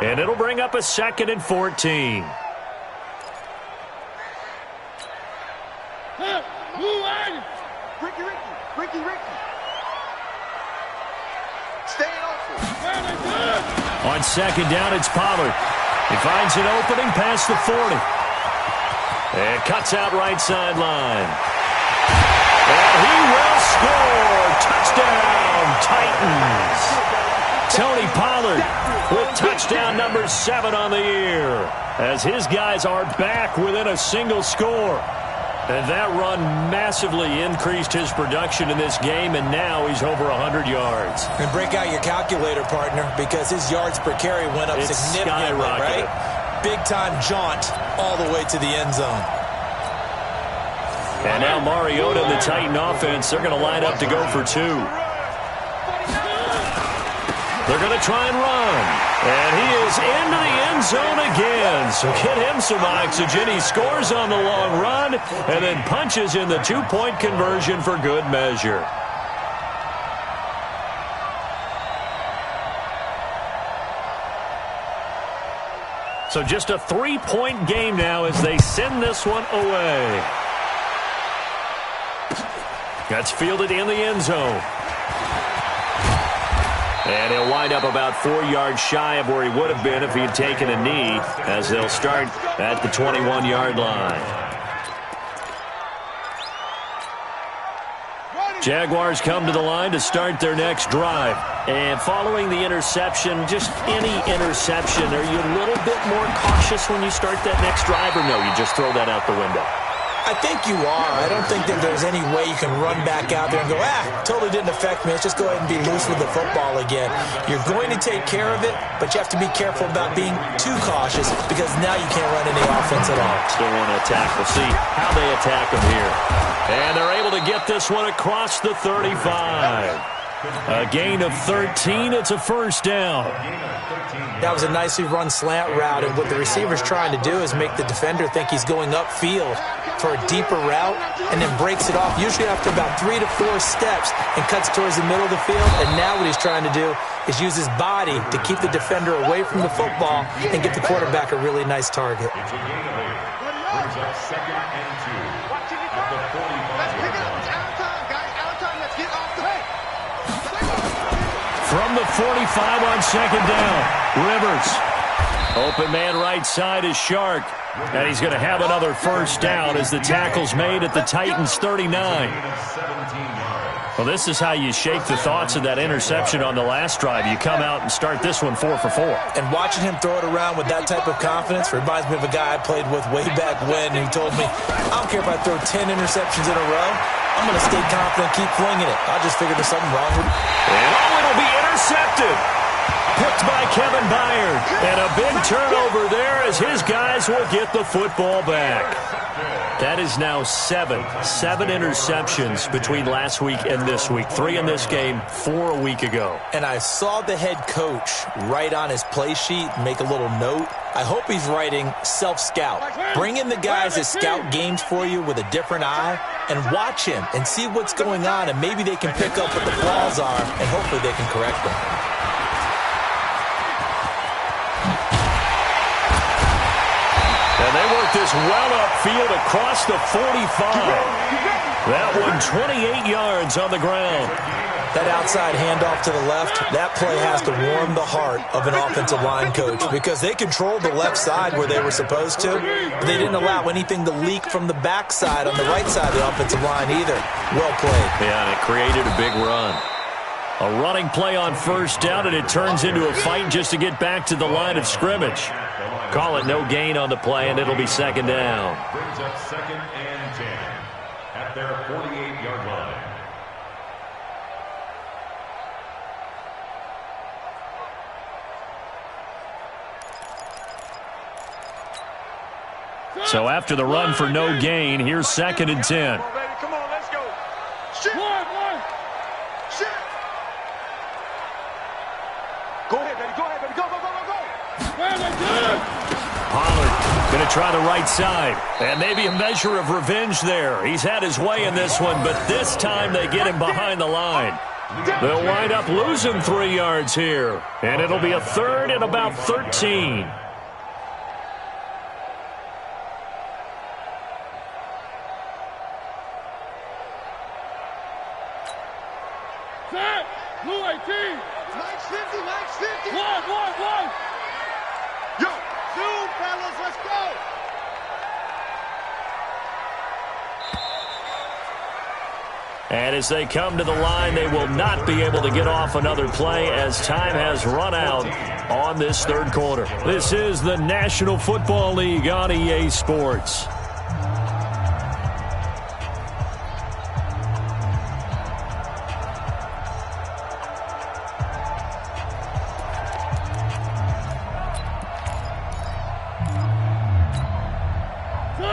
And it'll bring up a 2nd and 14. Ricky. Stay open. On second down, it's Pollard. He finds an opening past the 40. And cuts out right sideline. And he will score. Touchdown, Titans. Tony Pollard with touchdown number 7 on the year, as his guys are back within a single score. And that run massively increased his production in this game, and now he's over 100 yards. And break out your calculator, partner, because his yards per carry went up significantly, right? Big-time jaunt all the way to the end zone. And now Mariota and the Titan offense, they're going to line up to go for 2. They're going to try and run. And he is into the end zone again. So get him some oxygen. He scores on the long run and then punches in the 2-point conversion for good measure. So just a 3-point game now as they send this one away. That's fielded in the end zone. And he'll wind up about 4 yards shy of where he would have been if he had taken a knee, as they'll start at the 21-yard line. Jaguars come to the line to start their next drive. And following the interception, just any interception, are you a little bit more cautious when you start that next drive, or no, you just throw that out the window? I think you are. I don't think that there's any way you can run back out there and go, totally didn't affect me. Let's just go ahead and be loose with the football again. You're going to take care of it, but you have to be careful about being too cautious because now you can't run any offense at all. Still want to attack. We'll see how they attack them here. And they're able to get this one across the 35. A gain of 13. It's a first down. That was a nicely run slant route, and what the receiver's trying to do is make the defender think he's going upfield for a deeper route and then breaks it off, usually after about 3 to 4 steps, and cuts towards the middle of the field. And now what he's trying to do is use his body to keep the defender away from the football and get the quarterback a really nice target. It's a gain of 8. Brings up 2nd and 2. Watch it, At the 45. let's pick it up. It's out of time, guys. Out of time. Let's get off the way. From the 45 on 2nd down, Rivers. Open man right side is Shark. And he's going to have another first down as the tackle's made at the Titans' 39. Well, this is how you shake the thoughts of that interception on the last drive. You come out and start this one 4 for 4. And watching him throw it around with that type of confidence reminds me of a guy I played with way back when. He told me, I don't care if I throw 10 interceptions in a row. I'm going to stay confident, keep flinging it. I just figured there's something wrong with it. And it'll be intercepted. Picked by Kevin Byard. And a big turnover there as his guys will get the football back. That is now 7 interceptions between last week and this week. 3 in this game, 4 a week ago. And I saw the head coach write on his play sheet, make a little note. I hope he's writing self-scout. Bring in the guys that scout games for you with a different eye and watch him and see what's going on, and maybe they can pick up what the flaws are, and hopefully they can correct them. And they work this well upfield across the 45. That one 28 yards on the ground. That outside handoff to the left, that play has to warm the heart of an offensive line coach because they controlled the left side where they were supposed to, but they didn't allow anything to leak from the backside on the right side of the offensive line either. Well played. Yeah, and it created a big run. A running play on first down, and it turns into a fight just to get back to the line of scrimmage. Call it no gain on the play, and it'll be 2nd down. Brings up 2nd and 10 at their 48-yard line. So after the run for no gain, here's 2nd and 10. Come on, baby. Come on, let's go. Shit. Shit. Go ahead, baby. Go ahead, baby. Go, go, go, go, go. Pollard going to try the right side. And maybe a measure of revenge there. He's had his way in this one, but this time they get him behind the line. They'll wind up losing 3 yards here. And it'll be a 3rd and about 13. Blue 18. Mike's 50. Mike's 50. One. Yo, zoom, fellas. Let's go. And as they come to the line, they will not be able to get off another play as time has run out on this 3rd quarter. This is the National Football League on EA Sports.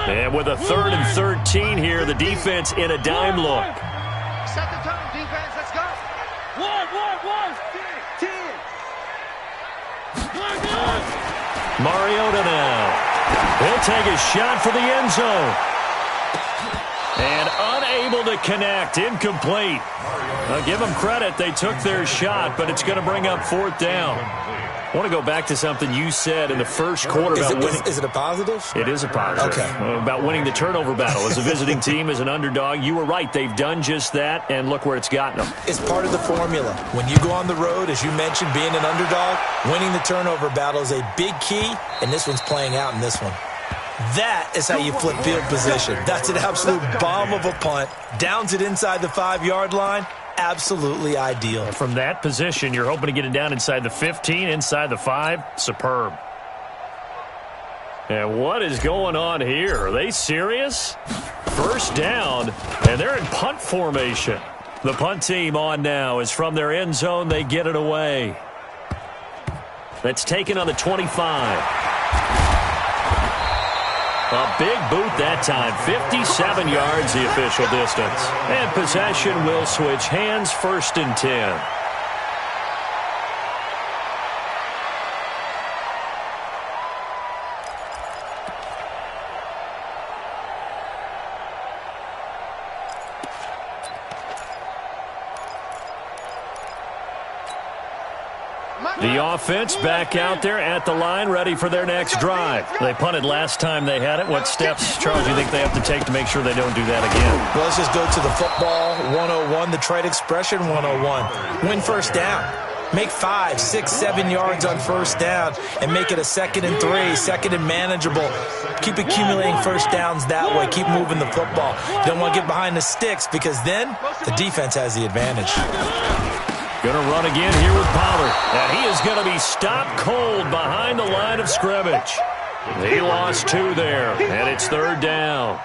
And with a 3rd and 13 here, the defense in a dime look. Set the tone, defense. Let's go. One. 10. Mariota now. He'll take a shot for the end zone. And unable to connect. Incomplete. I'll give them credit. They took their shot, but it's going to bring up 4th down. I want to go back to something you said in the first quarter about winning. Is it a positive? It is a positive. Okay. About winning the turnover battle as a visiting team, as an underdog. You were right. They've done just that, and look where it's gotten them. It's part of the formula. When you go on the road, as you mentioned, being an underdog, winning the turnover battle is a big key, and this one's playing out in this one. That is how you flip field position. That's an absolute bomb of a punt. Downs it inside the 5-yard line. Absolutely ideal. From that position, you're hoping to get it down inside the 15, inside the 5. Superb. And what is going on here? Are they serious? First down, and they're in punt formation. The punt team on now is from their end zone. They get it away. That's taken on the 25. A big boot that time. 57 yards the official distance. And possession will switch hands, 1st and 10. The offense back out there at the line, ready for their next drive. They punted last time they had it. What steps, Charles, do you think they have to take to make sure they don't do that again? Well, let's just go to the football 101, the trade expression 101. Win first down. Make 5, 6, 7 yards on first down and make it a 2nd and 3, 2nd and manageable. Keep accumulating first downs that way. Keep moving the football. You don't want to get behind the sticks because then the defense has the advantage. Going to run again here with Pollard. And he is going to be stopped cold behind the line of scrimmage. He lost 2 there, and it's 3rd down.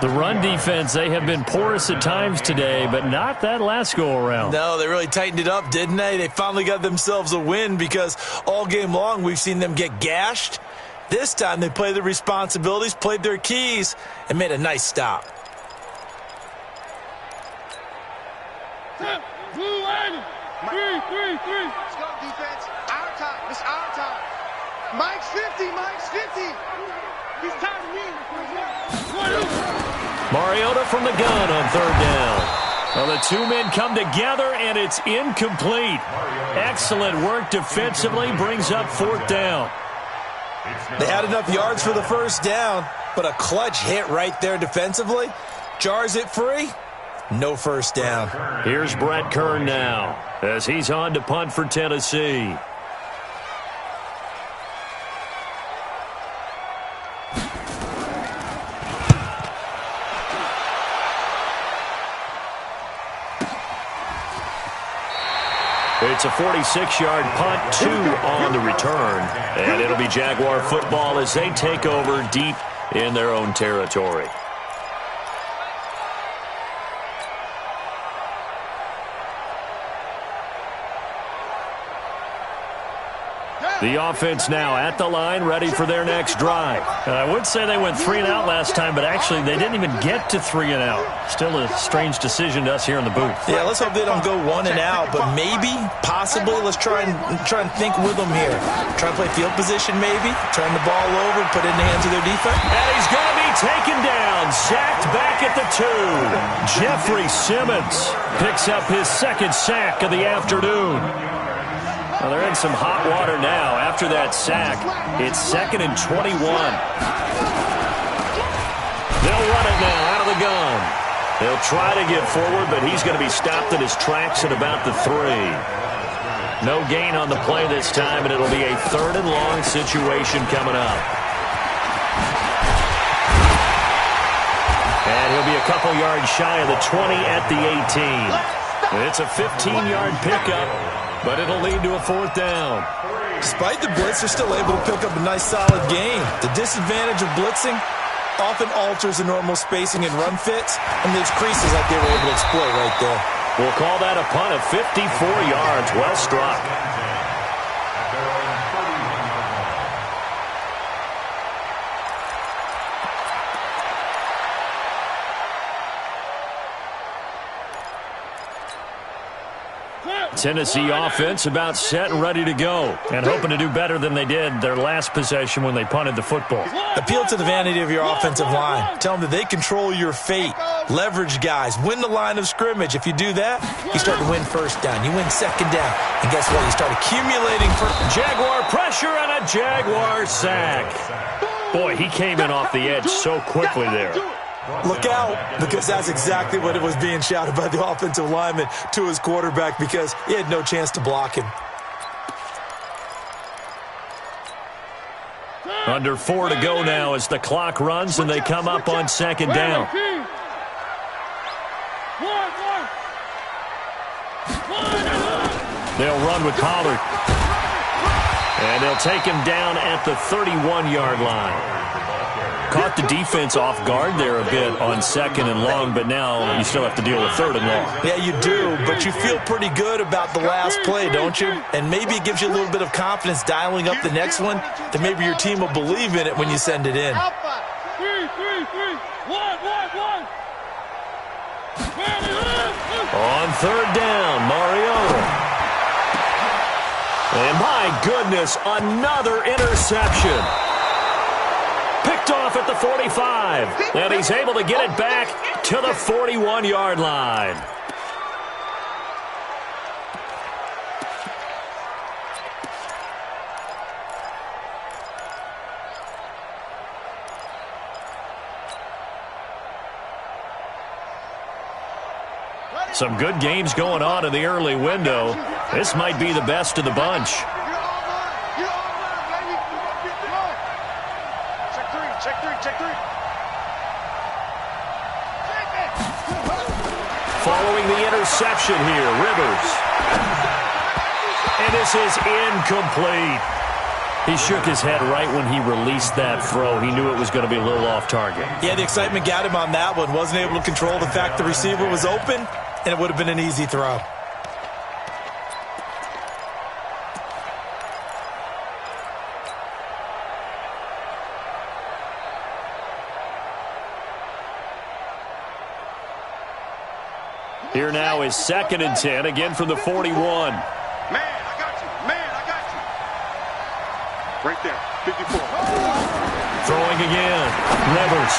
The run defense, they have been porous at times today, but not that last go-around. No, they really tightened it up, didn't they? They finally got themselves a win because all game long we've seen them get gashed. This time they played their responsibilities, played their keys, and made a nice stop. Three. Let's go, defense. Our time. It's our time. Mike's 50. Mike's 50. He's tired of me. Mariota from the gun on 3rd down. Well, the 2 men come together, and it's incomplete. Excellent work defensively. Brings up 4th down. They had enough yards for the first down, but a clutch hit right there defensively. Jars it free. No first down. Here's Brett Kern now as he's on to punt for Tennessee. It's a 46-yard punt, 2 on the return. And it'll be Jaguar football as they take over deep in their own territory. The offense now at the line, ready for their next drive. I would say they went 3 and out last time, but actually they didn't even get to 3 and out. Still a strange decision to us here in the booth. Yeah, let's hope they don't go 1 and out, but maybe, possibly, let's try and think with them here. Try and play field position maybe, turn the ball over, put it in the hands of their defense. And he's going to be taken down, sacked back at the 2. Jeffrey Simmons picks up his 2nd sack of the afternoon. Well, they're in some hot water now. After that sack, it's 2nd and 21. They'll run it now out of the gun. They'll try to get forward, but he's going to be stopped in his tracks at about the 3. No gain on the play this time, and it'll be a 3rd and long situation coming up. And he'll be a couple yards shy of the 20 at the 18. It's a 15-yard pickup, but it'll lead to a 4th down. Despite the blitz, they're still able to pick up a nice, solid gain. The disadvantage of blitzing often alters the normal spacing and run fits, and there's creases like they were able to exploit right there. We'll call that a punt of 54 yards. Well struck. Tennessee offense about set and ready to go, and hoping to do better than they did their last possession when they punted the football. Appeal to the vanity of your offensive line. Tell them that they control your fate. Leverage guys. Win the line of scrimmage. If you do that, you start to win first down. You win 2nd down. And guess what? You start accumulating for Jaguar pressure and a Jaguar sack. Boy, he came in off the edge so quickly there. Look out, because that's exactly what it was being shouted by the offensive lineman to his quarterback because he had no chance to block him. Under 4 to go now as the clock runs and they come up on 2nd down. They'll run with Pollard. And they'll take him down at the 31-yard line. Caught the defense off guard there a bit on 2nd and long, but now you still have to deal with 3rd and long. Yeah, you do, but you feel pretty good about the last play, don't you? And maybe it gives you a little bit of confidence dialing up the next one that maybe your team will believe in it when you send it in. One. On third down, Mariota. And my goodness, another interception. Picked off at the 45. And he's able to get it back to the 41-yard line. Some good games going on in the early window. This might be the best of the bunch. Check three. Following the interception here, Rivers. And this is incomplete. He shook his head right when he released that throw. He knew it was going to be a little off target. Yeah, the excitement got him on that one. Wasn't able to control the fact the receiver was open, and it would have been an easy throw. Here now is 2nd and 10, again from the 41. Man, I got you. Right there, 54. Throwing again. Rivers.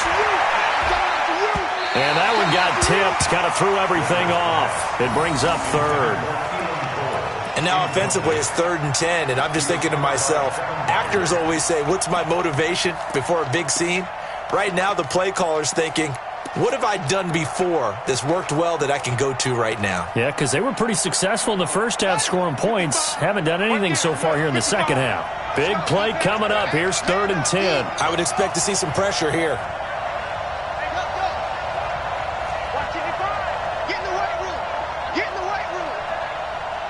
And that one got tipped. Kind of threw everything off. It brings up 3rd. And now offensively it's 3rd and 10, and I'm just thinking to myself, actors always say, what's my motivation before a big scene? Right now the play caller's thinking, what have I done before that's worked well that I can go to right now? Yeah, because they were pretty successful in the first half scoring points. Haven't done anything so far here in the second half. Big play coming up. Here's 3rd and 10. I would expect to see some pressure here. Hey, let's go. Watch it, get in the weight room. Get in the weight room.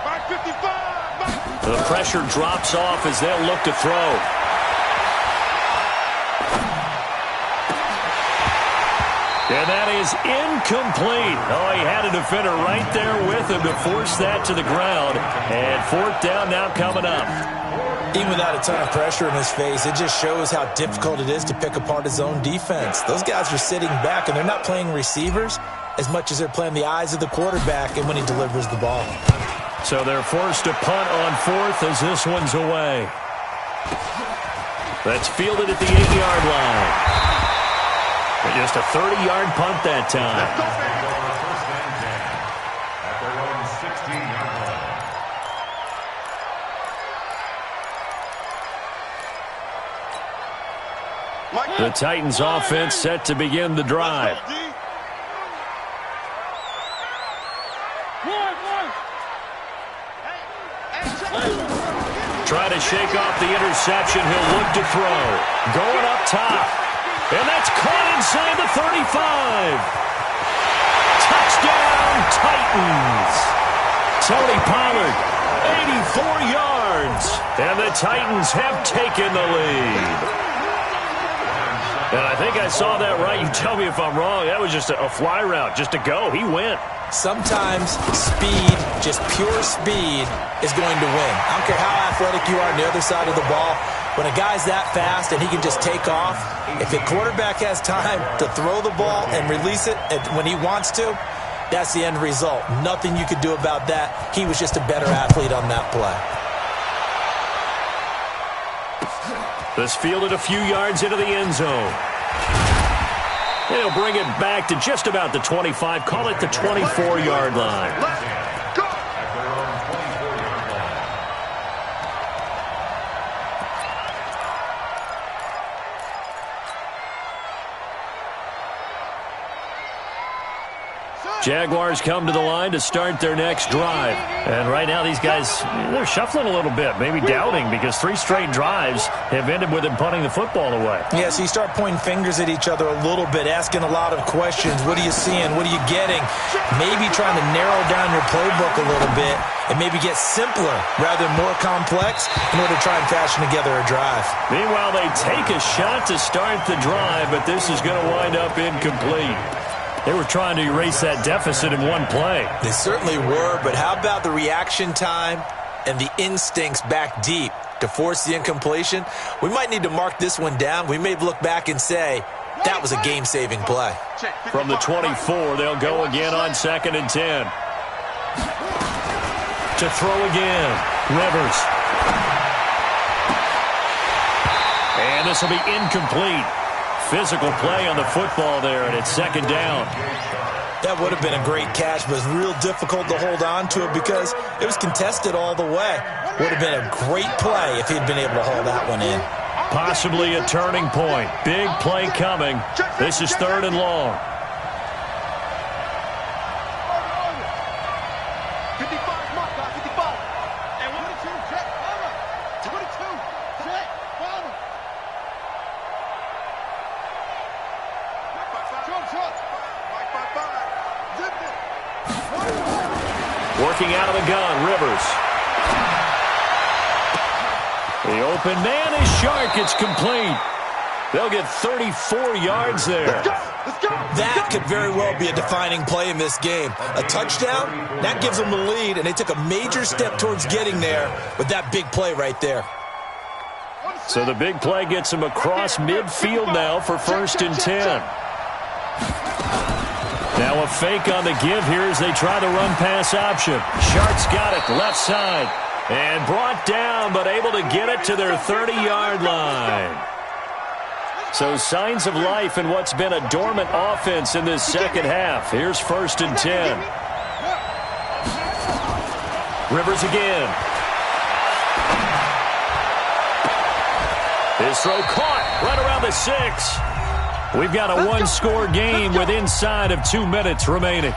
555. The pressure drops off as they'll look to throw. And that is incomplete. Oh, he had a defender right there with him to force that to the ground. And 4th down now coming up. Even without a ton of pressure in his face, it just shows how difficult it is to pick apart his own defense. Those guys are sitting back, and they're not playing receivers as much as they're playing the eyes of the quarterback and when he delivers the ball. So they're forced to punt on 4th as this one's away. That's fielded at the 8-yard line. But just a 30-yard punt that time. First and 10 at their own 16-yard line. The Titans offense set to begin the drive. Try to shake off the interception. He'll look to throw. Going up top. And that's caught inside the 35. Touchdown, Titans. Tony Pollard, 84 yards. And the Titans have taken the lead. And I think I saw that right. You tell me if I'm wrong. That was just a fly route, just to go. He went. Sometimes speed, just pure speed, is going to win. I don't care how athletic you are on the other side of the ball. When a guy's that fast and he can just take off, if the quarterback has time to throw the ball and release it when he wants to, that's the end result. Nothing you could do about that. He was just a better athlete on that play. This fielded a few yards into the end zone. They'll bring it back to just about the 25. Call it the 24-yard line. Jaguars come to the line to start their next drive. And right now these guys, they're shuffling a little bit, maybe doubting, because 3 straight drives have ended with them punting the football away. Yeah, so you start pointing fingers at each other a little bit, asking a lot of questions. What are you seeing? What are you getting? Maybe trying to narrow down your playbook a little bit and maybe get simpler rather than more complex in order to try and fashion together a drive. Meanwhile, they take a shot to start the drive, but this is going to wind up incomplete. They were trying to erase that deficit in one play. They certainly were, but how about the reaction time and the instincts back deep to force the incompletion? We might need to mark this one down. We may look back and say, That was a game-saving play. From the 24, they'll go again on 2nd and 10. To throw again, Rivers. And this will be incomplete. Physical play on the football there, and it's 2nd down. That would have been a great catch, but it's real difficult to hold on to it because it was contested all the way. Would have been a great play if he'd been able to hold that one in. Possibly a turning point. Big play coming. This is 3rd and long. 55, mark, 55. And 22, check, cover. 22, check, cover. Short. Zip it. Working out of the gun, Rivers. The open man is Shark. It's complete. They'll get 34 yards there. That could very well be a defining play in this game. A touchdown, that gives them the lead, and they took a major step towards getting there with that big play right there. So the big play gets them across midfield now for 1st and 10. Now a fake on the give here as they try the run-pass option. Shark's got it, left side. And brought down, but able to get it to their 30-yard line. So signs of life in what's been a dormant offense in this 2nd half. Here's 1st and 10. Rivers again. His throw caught right around the 6. We've got a one-score game with inside of 2 minutes remaining.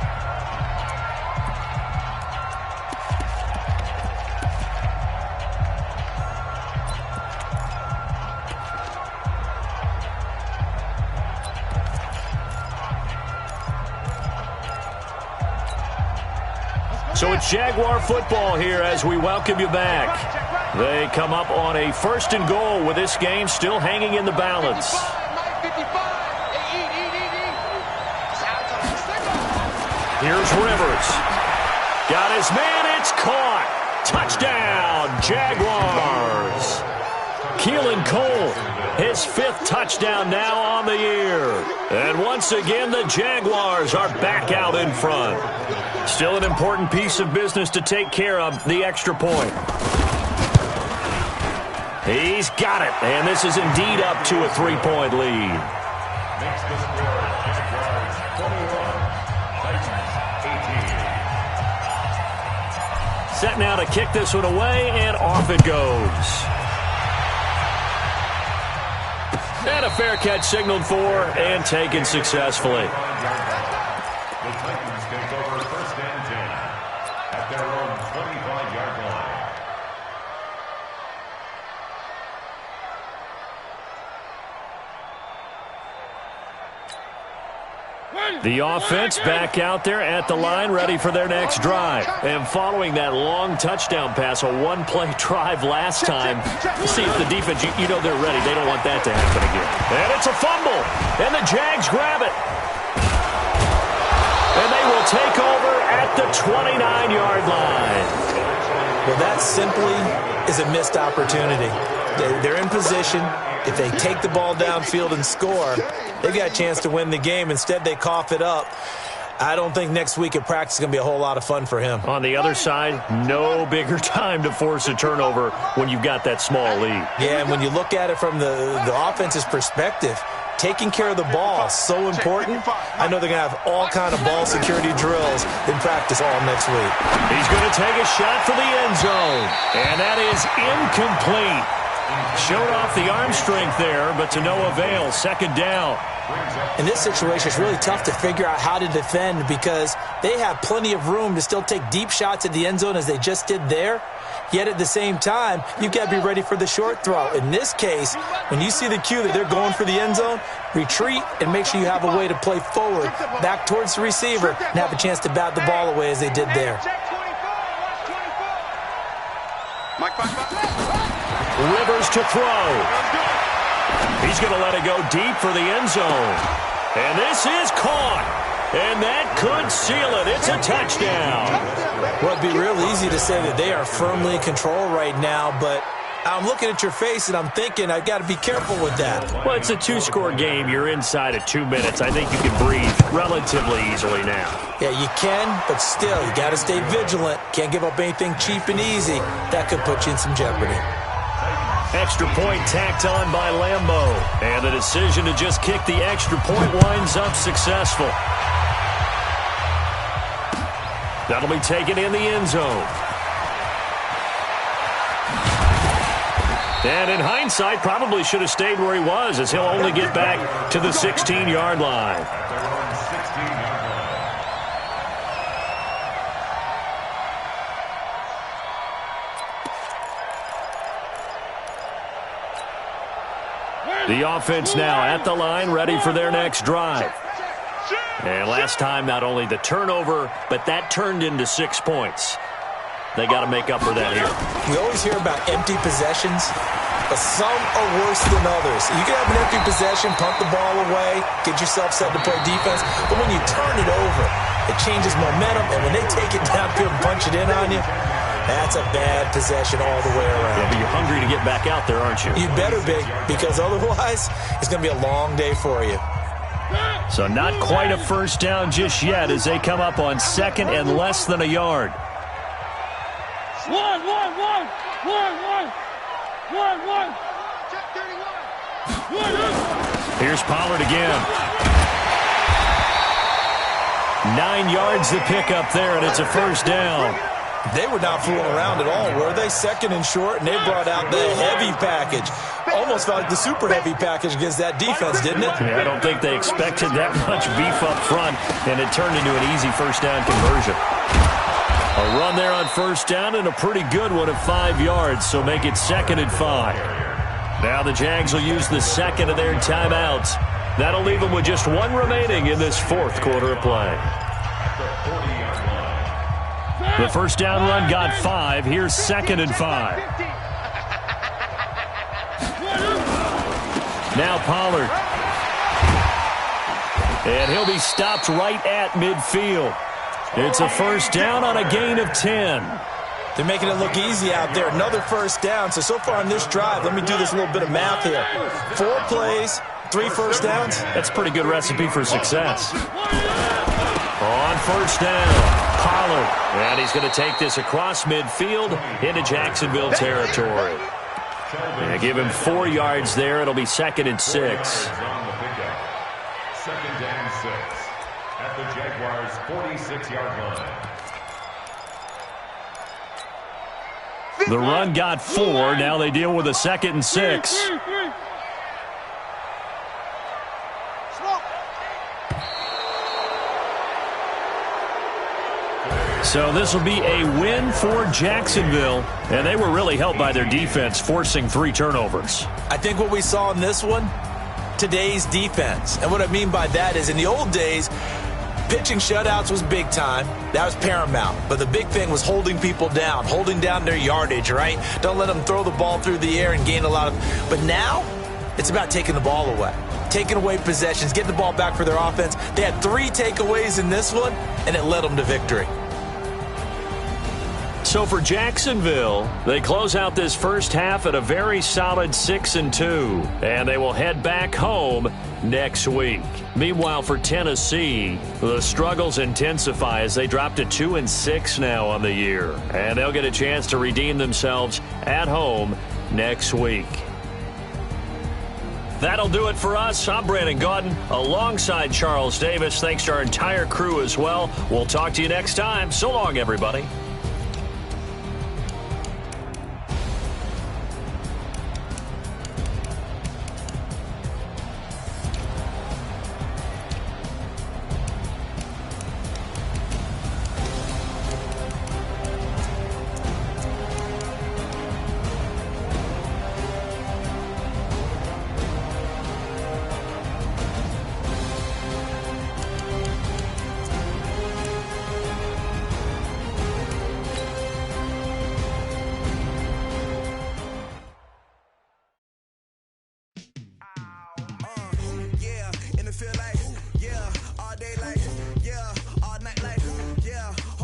So it's Jaguar football here as we welcome you back. They come up on a 1st and goal with this game still hanging in the balance. Here's Rivers. Got his man. It's caught. Touchdown, Jaguars. Keelan Cole, his 5th touchdown now on the year. And once again, the Jaguars are back out in front. Still an important piece of business to take care of, the extra point. He's got it, and this is indeed up to a 3-point lead. Makes the score Jaguars 21, Titans 18. Set now to kick this one away, and off it goes. And a fair catch signaled for and taken successfully. The Titans take over 1st and 10 at their own 25-yard line. The offense back out there at the line, ready for their next drive. And following that long touchdown pass, a one-play drive last time, see if the defense, you know they're ready. They don't want that to happen again. And it's a fumble, and the Jags grab it. And they will take over at the 29-yard line. Well, that simply is a missed opportunity. They're in position. If they take the ball downfield and score, they've got a chance to win the game. Instead, they cough it up. I don't think next week at practice is going to be a whole lot of fun for him. On the other side, no bigger time to force a turnover when you've got that small lead. Yeah, and when you look at it from the offense's perspective, taking care of the ball is so important. I know they're going to have all kind of ball security drills in practice all next week. He's going to take a shot for the end zone, and that is incomplete. Showed off the arm strength there, but to no avail. 2nd down. In this situation, it's really tough to figure out how to defend because they have plenty of room to still take deep shots at the end zone as they just did there. Yet at the same time, you've got to be ready for the short throw. In this case, when you see the cue that they're going for the end zone, retreat and make sure you have a way to play forward, back towards the receiver, and have a chance to bat the ball away as they did there. Rivers to throw. He's going to let it go deep for the end zone. And this is caught. And that could seal it. It's a touchdown. Well, it'd be real easy to say that they are firmly in control right now, but I'm looking at your face, and I'm thinking I got to be careful with that. Well, it's a two-score game. You're inside of 2 minutes. I think you can breathe relatively easily now. Yeah, you can, but still, you got to stay vigilant. Can't give up anything cheap and easy. That could put you in some jeopardy. Extra point tacked on by Lambeau. And the decision to just kick the extra point winds up successful. That'll be taken in the end zone. And in hindsight, probably should have stayed where he was, as he'll only get back to the 16-yard line. The offense now at the line, ready for their next drive. And last time, not only the turnover, but that turned into 6 points. They got to make up for that here. We always hear about empty possessions, but some are worse than others. You can have an empty possession, punt the ball away, get yourself set to play defense, but when you turn it over, it changes momentum, and when they take it downfield and punch it in on you, that's a bad possession all the way around. Yeah, but you're hungry to get back out there, aren't you? You better be, because otherwise, it's going to be a long day for you. So not quite a first down just yet as they come up on second and less than a yard. One. Check 31. Here's Pollard again. 9 yards to pick up there, and it's a first down. They were not fooling around at all, were they? Second and short, and they brought out the heavy package. Almost felt like the super heavy package against that defense, didn't it? Yeah, I don't think they expected that much beef up front, and it turned into an easy first down conversion. A run there on first down, and a pretty good one at 5 yards, so make it 2nd and 5. Now the Jags will use the second of their timeouts. That'll leave them with just one remaining in this fourth quarter of play. The first down run got 5. Here's 2nd and 5. Now Pollard. And he'll be stopped right at midfield. It's a first down on a gain of 10. They're making it look easy out there. Another first down. So far on this drive, let me do this little bit of math here. 4 plays, 3 first downs. That's a pretty good recipe for success. On first down, Pollard. And he's going to take this across midfield into Jacksonville territory. And give him 4 yards there. It'll be 2nd and 6. 2nd and 6 at the Jaguars' 46-yard line. The run got 4. Now they deal with a 2nd and 6. So this will be a win for Jacksonville, and they were really helped by their defense, forcing 3 turnovers. I think what we saw in this one, today's defense. And what I mean by that is in the old days, pitching shutouts was big time. That was paramount. But the big thing was holding people down, holding down their yardage, right? Don't let them throw the ball through the air and gain a lot of... But now, it's about taking the ball away. Taking away possessions, getting the ball back for their offense. They had 3 takeaways in this one, and it led them to victory. So for Jacksonville, they close out this first half at a very solid 6-2, and they will head back home next week. Meanwhile, for Tennessee, the struggles intensify as they drop to 2-6 now on the year, and they'll get a chance to redeem themselves at home next week. That'll do it for us. I'm Brandon Gaudin alongside Charles Davis. Thanks to our entire crew as well. We'll talk to you next time. So long, everybody.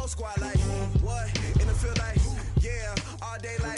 Squad like, what? In the field like, yeah, all day like